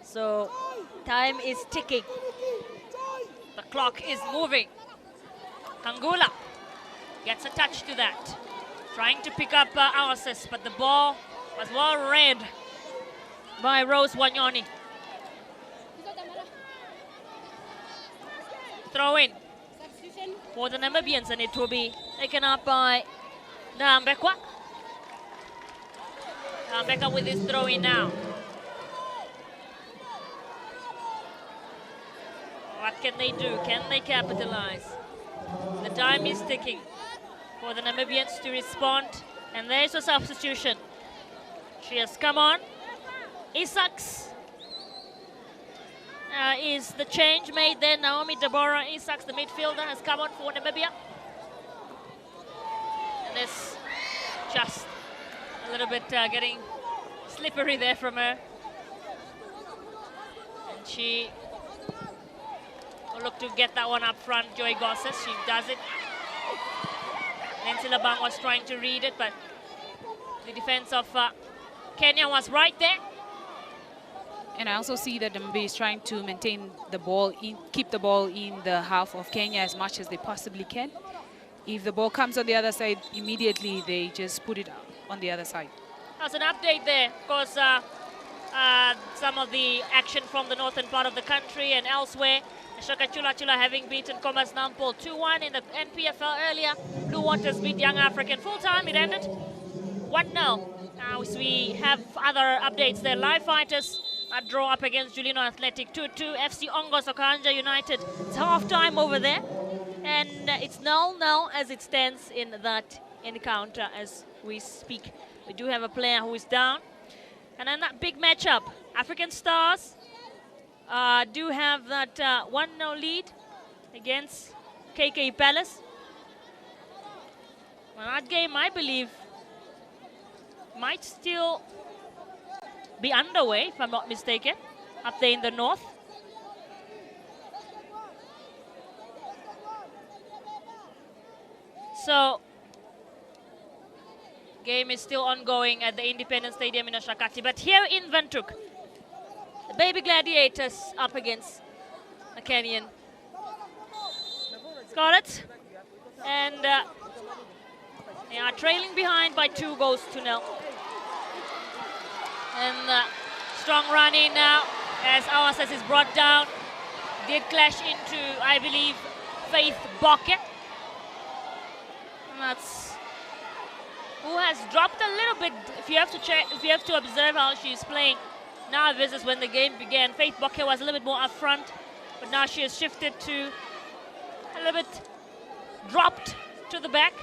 So time is ticking. The clock is moving. Kangula gets a touch to that. Trying to pick up our assist, but the ball was well read by Rose Wanyoni. Throw in for the Namibians, and it will be taken up by Nambekwa. Nambekwa with his throw in now. What can they do? Can they capitalize? The time is ticking for the Namibians to respond, and there's a substitution. She has come on. Isaks is the change made there. Naomi Deborah Isaks, the midfielder, has come on for Namibia. And this just a little bit getting slippery there from her. And she will look to get that one up front. Joy Gosses, she does it. Nancy Labang was trying to read it, but the defense of Kenya was right there. And I also see that Namibia is trying to maintain the ball, keep the ball in the half of Kenya as much as they possibly can. If the ball comes on the other side, immediately they just put it on the other side. As an update there, of course, some of the action from the northern part of the country and elsewhere. Shaka Chula Chula having beaten Commerce Nampol 2-1 in the NPFL earlier. Blue Waters beat Young African full-time. It ended 1-0. Now we have other updates there. Live Fighters a draw up against Julino Athletic 2-2. FC Ongos Okanja United. It's half-time over there. And it's 0-0 as it stands in that encounter as we speak. We do have a player who is down. And then that big matchup. African Stars do have that 1-0 lead against KK Palace. Well, that game, I believe, might still be underway, if I'm not mistaken, up there in the north. So, game is still ongoing at the Independence Stadium in Oshakati. But here in Windhoek, the Baby Gladiators up against the Kenyan Scarlets. And they are trailing behind by 2-0. And strong run in now as Awasas is brought down. Did clash into, I believe, Faith Bokke. And that's who has dropped a little bit. If you have to check, if you have to observe how she's playing now versus when the game began, Faith Bokke was a little bit more up front, but now she has shifted to a little bit dropped to the back.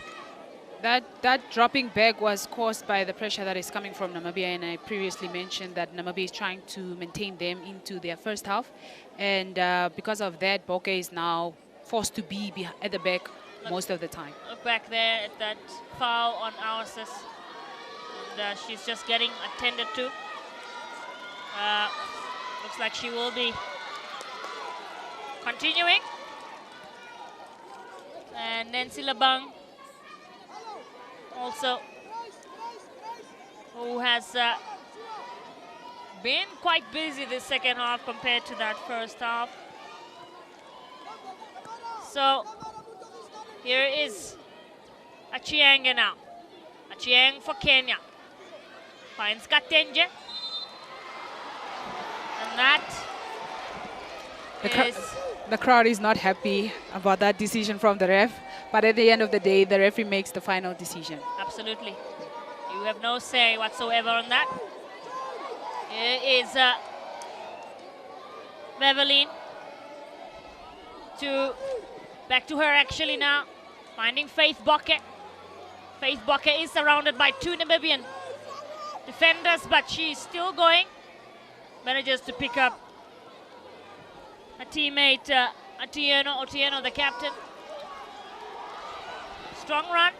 That dropping back was caused by the pressure that is coming from Namibia, and I previously mentioned that Namibia is trying to maintain them into their first half, and because of that, Bokke is now forced to be at the back most of the time. Look back there at that foul on Oasis, and she's just getting attended to. Looks like she will be continuing. And Nancy Labang also, who has been quite busy this second half compared to that first half. So here is Achieng now. Achieng for Kenya. Finds Katenje. And that is The crowd is not happy about that decision from the ref, but at the end of the day, the referee makes the final decision. Absolutely. You have no say whatsoever on that. Here is Beverline. Back to her actually now. Finding Faith Bokke. Faith Bokke is surrounded by 2 Namibian defenders, but she's still going. Manages to pick up a teammate, Otieno, the captain. Strong run.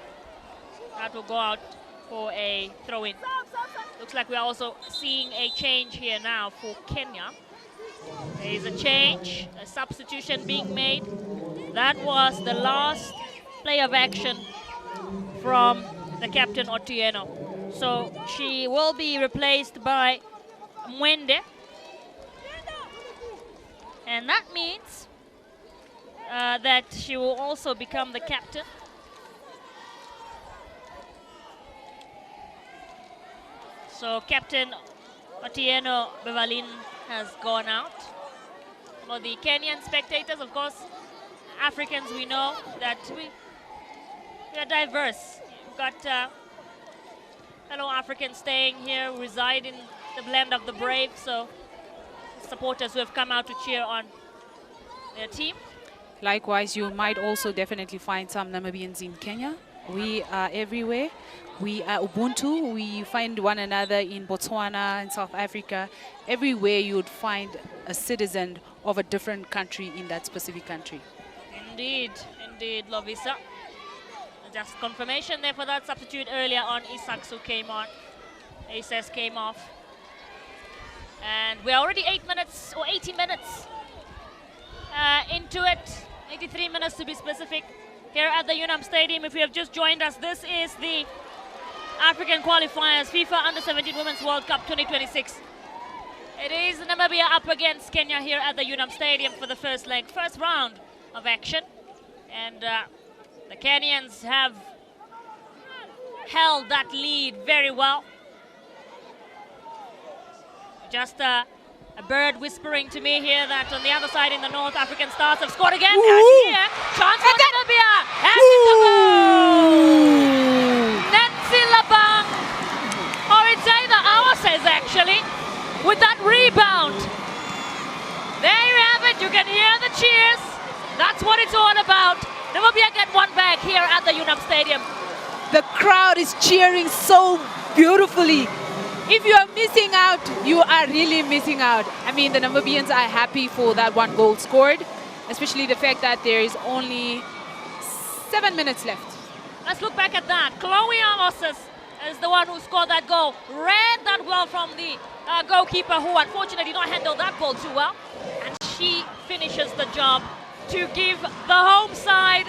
That will go out for a throw-in. Looks like we're also seeing a change here now for Kenya. There is a change, a substitution being made. That was the last play of action from the captain Otieno. So she will be replaced by Mwende. And that means that she will also become the captain. So Captain Otieno Beverline has gone out. For the Kenyan spectators, of course, Africans, we know that we are diverse. We've got fellow Africans staying here, reside in the land of the brave, so supporters who have come out to cheer on their team. Likewise, you might also definitely find some Namibians in Kenya. We are everywhere. We are Ubuntu. We find one another in Botswana and South Africa. Everywhere you would find a citizen of a different country in that specific country. Indeed, indeed, Lovisa. Just confirmation there for that substitute earlier on. Isaacs who came on. Aces came off. And we're already 8 minutes or 80 minutes into it. 83 minutes to be specific. Here at the Unam Stadium, if you have just joined us, this is the African Qualifiers FIFA Under-17 Women's World Cup 2026. It is Namibia up against Kenya here at the Unam Stadium for the first leg, first round of action. And the Kenyans have held that lead very well. Just a bird whispering to me here that on the other side in the North, African Stars have scored again. And here, chance for Namibia. And it's a goal! Nancy Labang, or it's either ours actually, with that rebound. There you have it. You can hear the cheers. That's what it's all about. Namibia get one back here at the Unam Stadium. The crowd is cheering so beautifully. If you are missing out, you are really missing out. I mean, the Namibians are happy for that 1 goal scored, especially the fact that there is only 7 minutes left. Let's look back at that. Chloe Amos is the one who scored that goal. Read that well from the goalkeeper, who unfortunately did not handle that ball too well. And she finishes the job to give the home side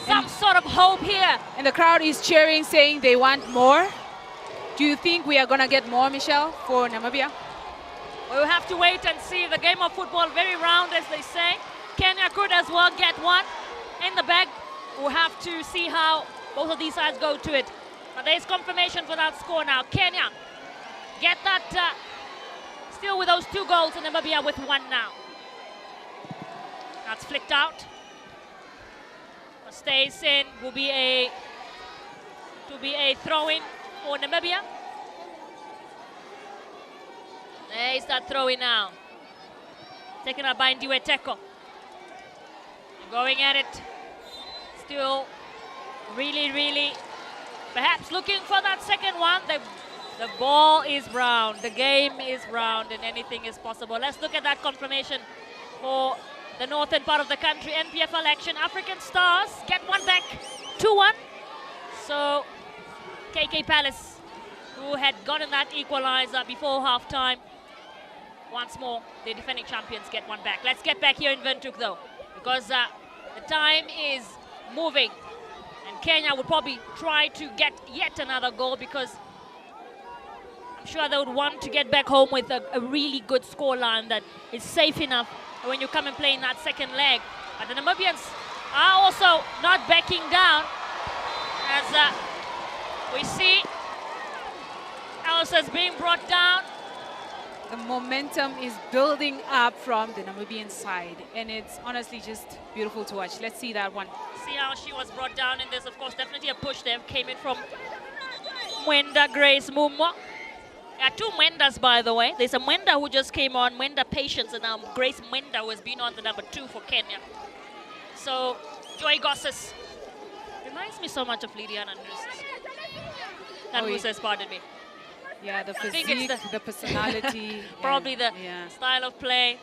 some sort of hope here. And the crowd is cheering, saying they want more. Do you think we are going to get more, Michelle, for Namibia? We'll have to wait and see. The game of football, very round, as they say. Kenya could as well get one in the bag. We'll have to see how both of these sides go to it. But there's confirmation for that score now. Kenya get that still with those 2 goals, and Namibia with 1 now. That's flicked out. What stays in will be a throw-in for Namibia. There's that throw-in now. Taken up by Ndiwe Teko. Going at it. Still really, perhaps looking for that second one. The ball is round. The game is round, and anything is possible. Let's look at that confirmation for the northern part of the country. NPFL action. African Stars get one back. 2-1. So KK Palace, who had gotten that equalizer before halftime, once more, the defending champions get one back. Let's get back here in Windhoek, though, because the time is moving. And Kenya would probably try to get yet another goal, because I'm sure they would want to get back home with a really good scoreline that is safe enough when you come and play in that second leg. But the Namibians are also not backing down, as we see Elsa's being brought down. The momentum is building up from the Namibian side, and it's honestly just beautiful to watch. Let's see that one. See how she was brought down in this. Of course, definitely a push there. Came in from Mwenda Grace Mumwa. Two Mwendas, by the way. There's a Mwenda who just came on, Mwenda Patience, and now Grace Mwenda, who has been on the number 2 for Kenya. So, Joy Gosses. Reminds me so much of Lydiana Nusses, pardon me. Yeah, the physique, the personality. Probably the style of play.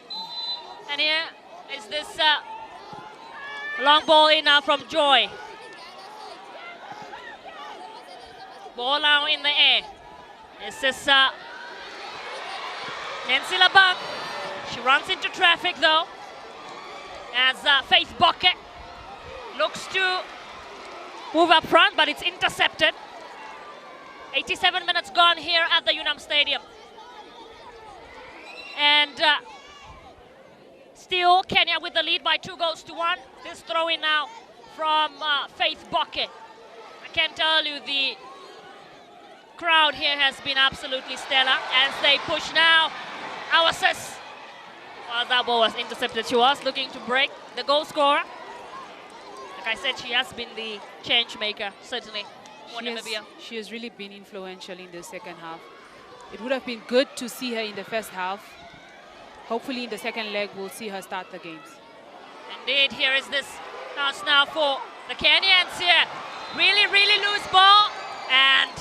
And here is this long ball in now from Joy. Ball now in the air. This is Nancy Labang. She runs into traffic though. As Faith Bokke looks to move up front, but it's intercepted. 87 minutes gone here at the Unam Stadium. And still Kenya with the lead by 2-1. This throw in now from Faith Bokke. I can tell you the crowd here has been absolutely stellar as they push now. Our sis. Well, that ball was intercepted. She was looking to break the goal scorer. Like I said, she has been the change maker, certainly. She has really been influential in the second half. It would have been good to see her in the first half. Hopefully in the second leg, we'll see her start the games. Indeed, here is this chance now for the Kenyans here. Really, really loose ball. And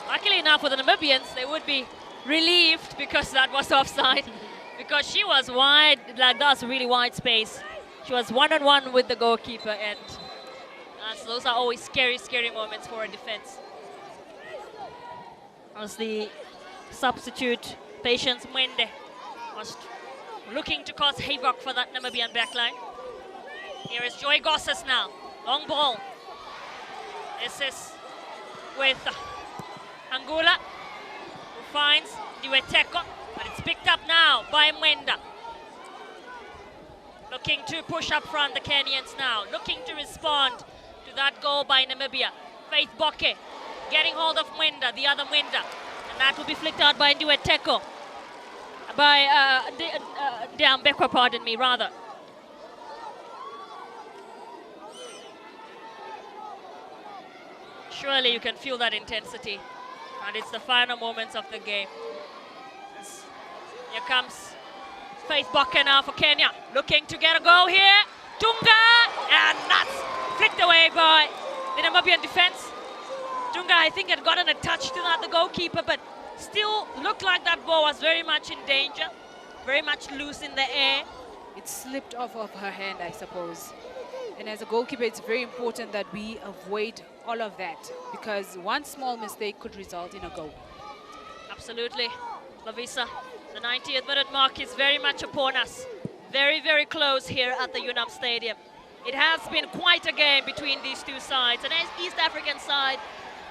luckily enough for the Namibians, they would be relieved because that was offside. Because she was wide, like that was really wide space. She was one-on-one with the goalkeeper, and so those are always scary, scary moments for a defense. As the substitute, Patience Mwende, was looking to cause havoc for that Namibian backline. Here is Joy Gosses now, long ball. This is with Angula, who finds Diweteko, but it's picked up now by Mwenda. Looking to push up front, the Kenyans now, looking to respond to that goal by Namibia. Faith Bokke getting hold of Mwenda, the other Mwenda, and that will be flicked out by Diweteko. By Deambekwa, pardon me, rather. Surely you can feel that intensity, and it's the final moments of the game. Here comes Faith Bokke now for Kenya, looking to get a goal here. Tunga, and that's flicked away by the Namibian defense. Tunga, I think, had gotten a touch to that, the goalkeeper, but still looked like that ball was very much in danger, very much loose in the air. It slipped off of her hand, I suppose. And as a goalkeeper, it's very important that we avoid all of that, because one small mistake could result in a goal. Absolutely. Lavisa, the 90th minute mark is very much upon us. Very, very close here at the Unam Stadium. It has been quite a game between these two sides, an East African side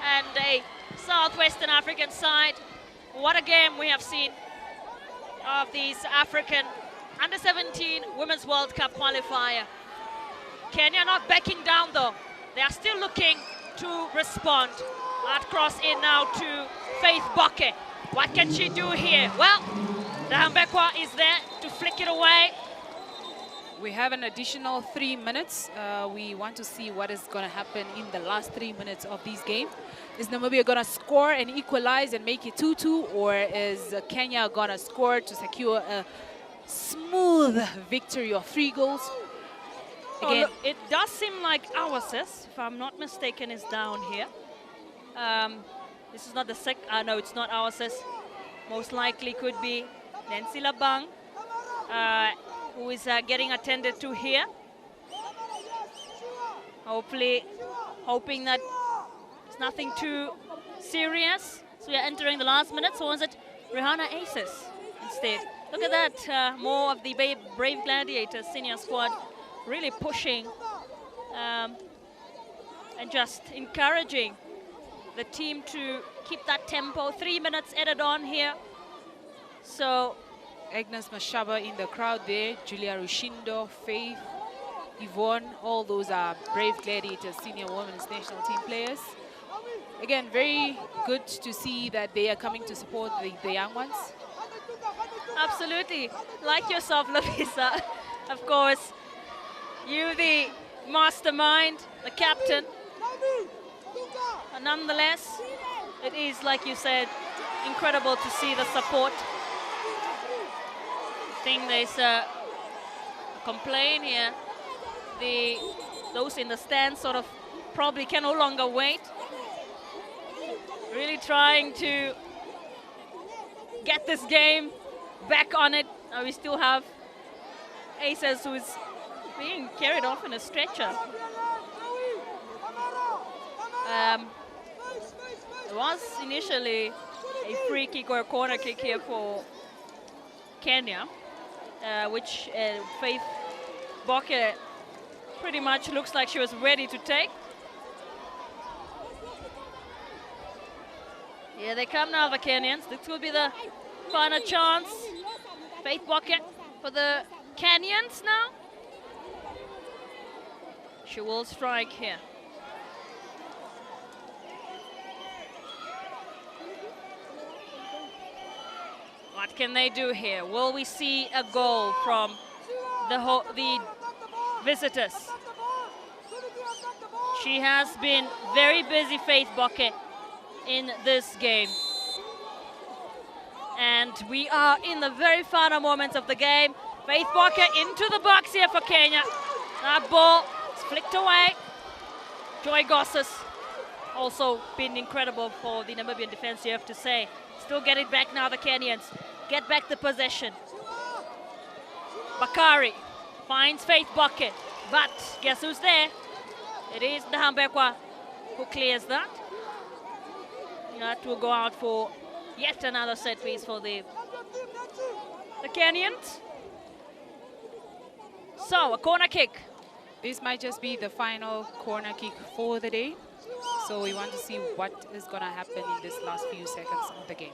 and a Southwestern African side. What a game we have seen of these African Under-17 Women's World Cup qualifier. Kenya not backing down though. They are still looking to respond. That cross in now to Faith Bokke. What can she do here? Well, Deambekwa is there to flick it away. We have an additional 3 minutes. We want to see what is going to happen in the last 3 minutes of this game. Is Namibia going to score and equalize and make it 2-2, or is Kenya going to score to secure a smooth victory of 3 goals? Again, look, it does seem like our sis, if I'm not mistaken, is down here. This is not the no, it's not our sis. Most likely could be Nancy Labang, who is getting attended to here. Hoping that it's nothing too serious. So we are entering the last minute. So was it Rihanna Aces instead? Look at that, more of the Brave Gladiators senior squad really pushing and just encouraging the team to keep that tempo. 3 minutes added on here. So Agnes Mashaba in the crowd there, Julia Rushindo, Faith, Yvonne, all those are Brave Gladiators senior women's national team players. Again, very good to see that they are coming to support the young ones. Absolutely. Like yourself, Lovisa. Of course, you the mastermind, the captain. But nonetheless, it is, like you said, incredible to see the support. I think there's a complaint here. Those in the stands sort of probably can no longer wait. Really trying to get this game back on it. We still have Aces who's being carried off in a stretcher. There was initially a free kick or a corner kick here for Kenya, which Faith Boke pretty much looks like she was ready to take. Here they come now, the Kenyans. This will be the final chance. Faith Boke for the Kenyans now. She will strike here. What can they do here? Will we see a goal from the visitors? She has been very busy, Faith Boke, in this game. And we are in the very final moments of the game. Faith Boke into the box here for Kenya. That ball is flicked away. Joy Gosses also been incredible for the Namibian defense, you have to say. Still get it back now, the Kenyans. Get back the possession. Bakari finds Faith Boke, but guess who's there? It is Ndahambekwa who clears that. That will go out for yet another set piece for the Kenyans. So, a corner kick. This might just be the final corner kick for the day. So we want to see what is going to happen in this last few seconds of the game.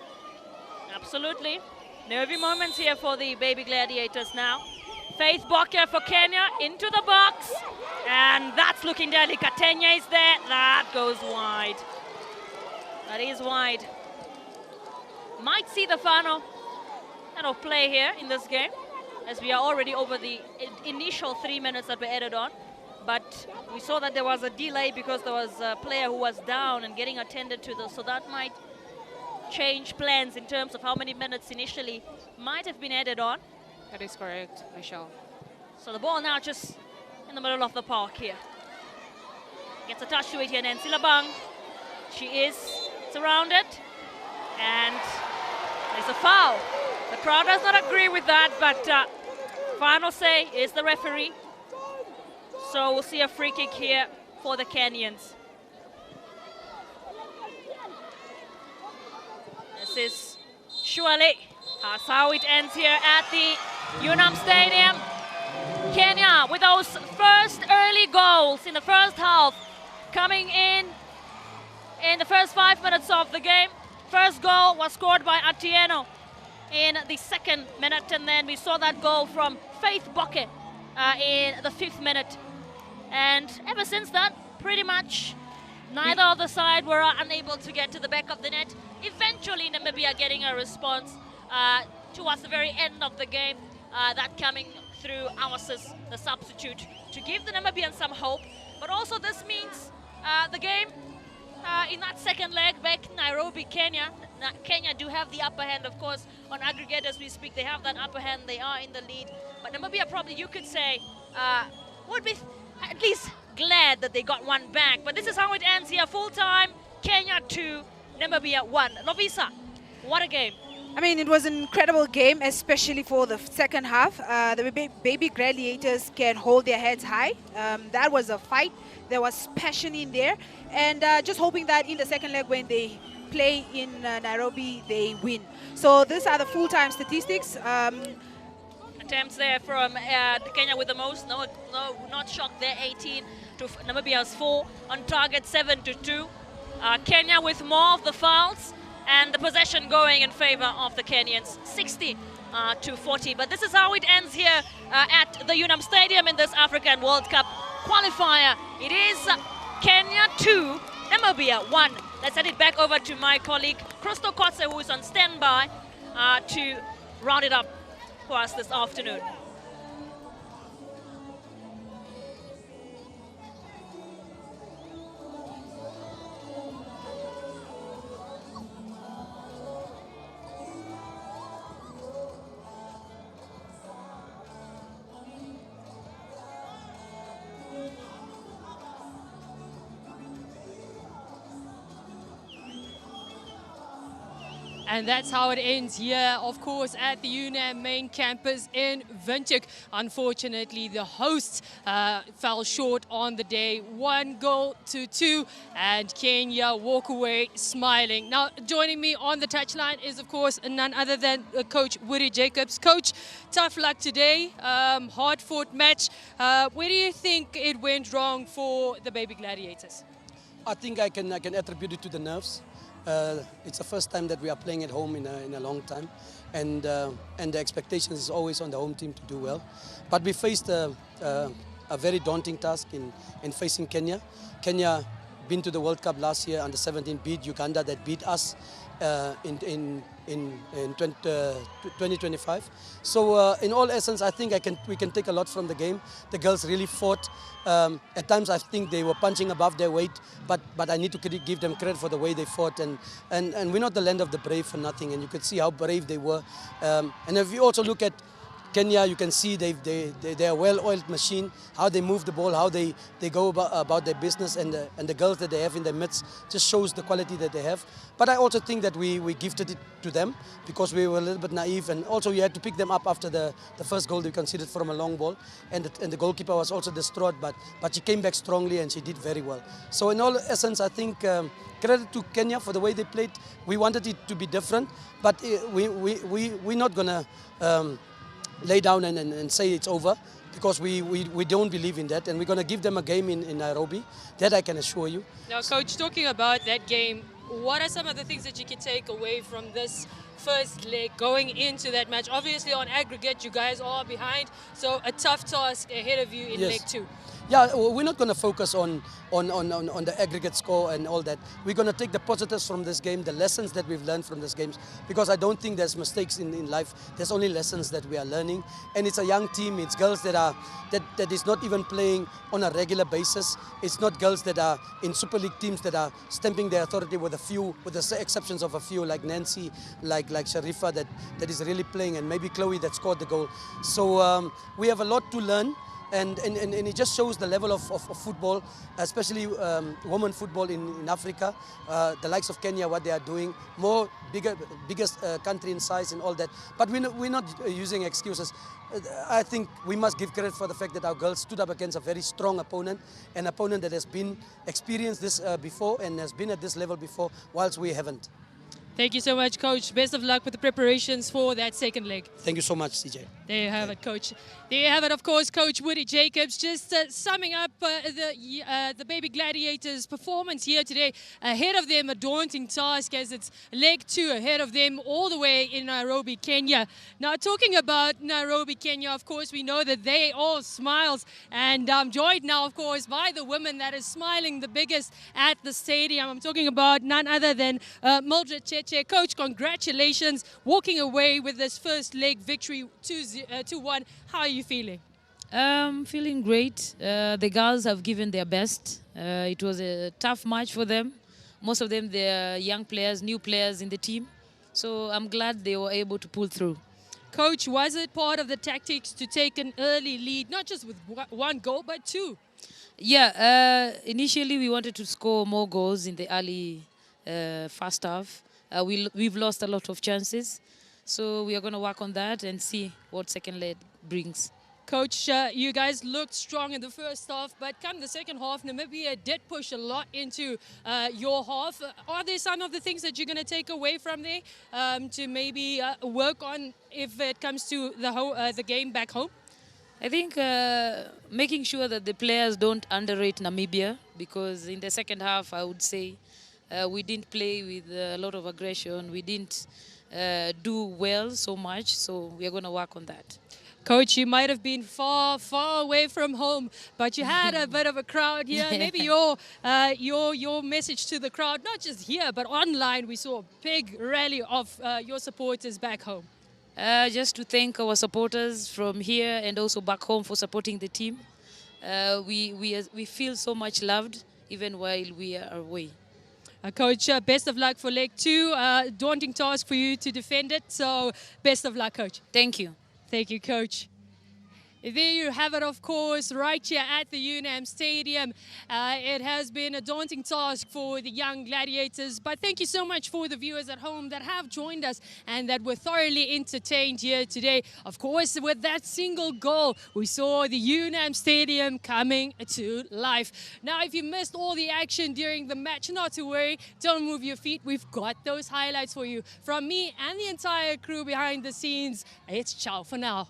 Absolutely. Nervy moments here for the Baby Gladiators now. Faith Boke for Kenya into the box. And that's looking deadly. Katenya is there. That goes wide. That is wide. Might see the final kind of play here in this game, as we are already over the initial 3 minutes that were added on. But we saw that there was a delay because there was a player who was down and getting attended to this. So that might change plans in terms of how many minutes initially might have been added on. That is correct, Michelle. So the ball now just in the middle of the park here. Gets a touch to it here, Nancy Labang. She is surrounded. And there's a foul. The crowd does not agree with that, but final say is the referee. So we'll see a free kick here for the Kenyans. This is surely that's how it ends here at the Unam Stadium. Kenya with those first early goals in the first half coming in the first 5 minutes of the game. First goal was scored by Atieno in the 2nd minute, and then we saw that goal from Faith Boke in the 5th minute. And ever since that, pretty much neither of the side were unable to get to the back of the net. Eventually, Namibia getting a response towards the very end of the game, that coming through Awasis, the substitute, to give the Namibians some hope. But also this means the game in that second leg back in Nairobi, Kenya. Kenya do have the upper hand, of course, on aggregate as we speak. They have that upper hand. They are in the lead. But Namibia probably, you could say, would be at least glad that they got one back. But this is how it ends here. Full time, Kenya 2, Namibia 1. Lovisa, what a game. I mean, it was an incredible game, especially for the second half. The Baby Gladiators can hold their heads high. That was a fight. There was passion in there. And just hoping that in the second leg when they play in Nairobi, they win. So these are the full-time statistics. Attempts there from Kenya with the most. No, not shocked there. 18 to Namibia's 4. On target 7 to 2. Kenya with more of the fouls. And the possession going in favor of the Kenyans, 60 to 40. But this is how it ends here at the Unam Stadium in this African World Cup qualifier. It is Kenya 2, Namibia 1. Let's send it back over to my colleague, Crystal Kotze, who is on standby to rounded up for us this afternoon. And that's how it ends here, of course, at the UNAM main campus in Windhoek. Unfortunately, the hosts fell short on the day, 1 goal to 2, and Kenya walk away smiling. Now, joining me on the touchline is, of course, none other than Coach Woody Jacobs. Coach, tough luck today, hard-fought match. Where do you think it went wrong for the Baby Gladiators? I think I can attribute it to the nerves. It's the first time that we are playing at home in a long time, and the expectation is always on the home team to do well. But we faced a very daunting task in facing Kenya. Kenya been to the World Cup last year, under 17, beat Uganda, that beat us in 2025. So in all essence, I think we can take a lot from the game. The girls really fought. At times I think they were punching above their weight, but I need to give them credit for the way they fought. And we're not the land of the brave for nothing, and you could see how brave they were. And if you also look at Kenya, you can see they're a well-oiled machine, how they move the ball, how they go about their business, and the girls that they have in their midst just shows the quality that they have. But I also think that we gifted it to them because we were a little bit naive, and also you had to pick them up after the first goal they conceded from a long ball, and the goalkeeper was also distraught, but she came back strongly and she did very well. So in all essence, I think credit to Kenya for the way they played. We wanted it to be different, but we're not gonna lay down and say it's over, because we don't believe in that, and we're going to give them a game in Nairobi. That I can assure you. Now, Coach, talking about that game, what are some of the things that you can take away from this first leg going into that match? Obviously, on aggregate, you guys are behind, so a tough task ahead of you in leg 2. Yeah, we're not going to focus on the aggregate score and all that. We're going to take the positives from this game, the lessons that we've learned from these games, because I don't think there's mistakes in life. There's only lessons that we are learning, and it's a young team. It's girls that is not even playing on a regular basis. It's not girls that are in Super League teams that are stamping their authority with the exceptions of a few, like Nancy, like Sharifa, that is really playing, and maybe Chloe that scored the goal. So we have a lot to learn. And it just shows the level of football, especially women football in Africa, the likes of Kenya, what they are doing, biggest country in size and all that. But we're not using excuses. I think we must give credit for the fact that our girls stood up against a very strong opponent, an opponent that has been experienced this before and has been at this level before, whilst we haven't. Thank you so much, Coach. Best of luck with the preparations for that second leg. Thank you so much, CJ. There you have it, Coach. There you have it, of course, Coach Woody Jacobs. Just summing up the Baby Gladiators' performance here today. Ahead of them, a daunting task as it's leg 2 ahead of them all the way in Nairobi, Kenya. Now, talking about Nairobi, Kenya, of course, we know that they all smiles. And I'm joined now, of course, by the woman that is smiling the biggest at the stadium. I'm talking about none other than Mildred Cheche. Coach, congratulations, walking away with this first leg victory 2-1. How are you feeling? Feeling great. The girls have given their best. It was a tough match for them. Most of them, they're young players, new players in the team. So I'm glad they were able to pull through. Coach, was it part of the tactics to take an early lead, not just with 1 goal, but 2? Yeah, initially we wanted to score more goals in the early first half. We've lost a lot of chances, so we are going to work on that and see what second leg brings. Coach, you guys looked strong in the first half, but come the second half, Namibia did push a lot into your half. Are there some of the things that you're going to take away from there to maybe work on if it comes to the game back home? I think making sure that the players don't underrate Namibia, because in the second half, I would say, we didn't play with a lot of aggression. We didn't do well so much, so we are going to work on that. Coach, you might have been far, far away from home, but you had a bit of a crowd here. Maybe your message to the crowd, not just here, but online, we saw a big rally of your supporters back home. Just to thank our supporters from here and also back home for supporting the team. We feel so much loved even while we are away. Coach, best of luck for leg 2. Daunting task for you to defend it. So best of luck, Coach. Thank you. Thank you, Coach. There you have it, of course, right here at the UNAM Stadium. It has been a daunting task for the young gladiators, but thank you so much for the viewers at home that have joined us and that were thoroughly entertained here today. Of course, with that single goal, we saw the UNAM Stadium coming to life. Now, if you missed all the action during the match, not to worry, don't move your feet. We've got those highlights for you. From me and the entire crew behind the scenes, it's ciao for now.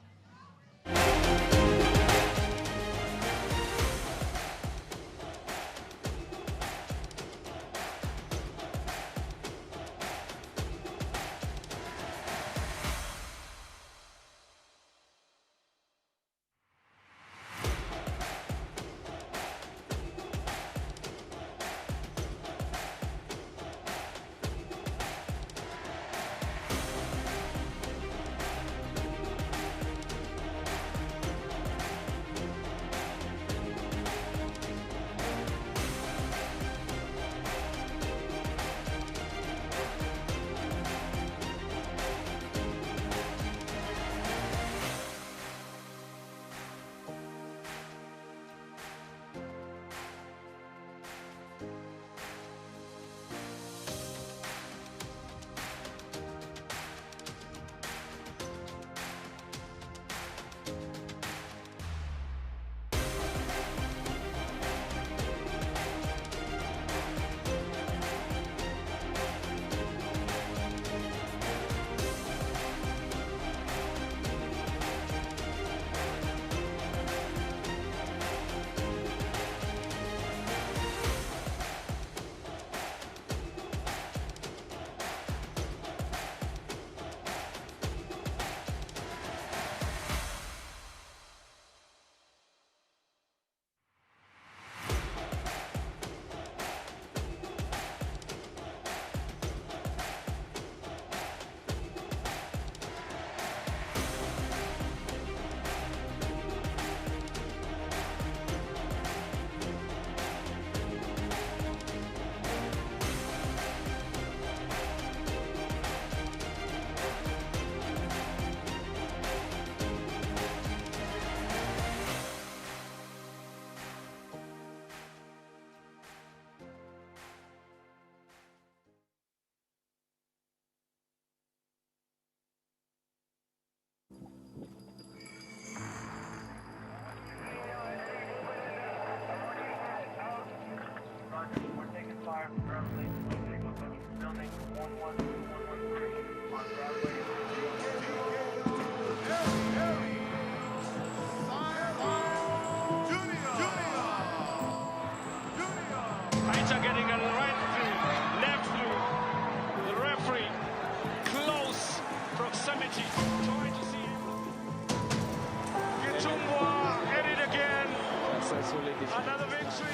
Another victory.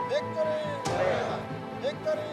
Victory! Victory!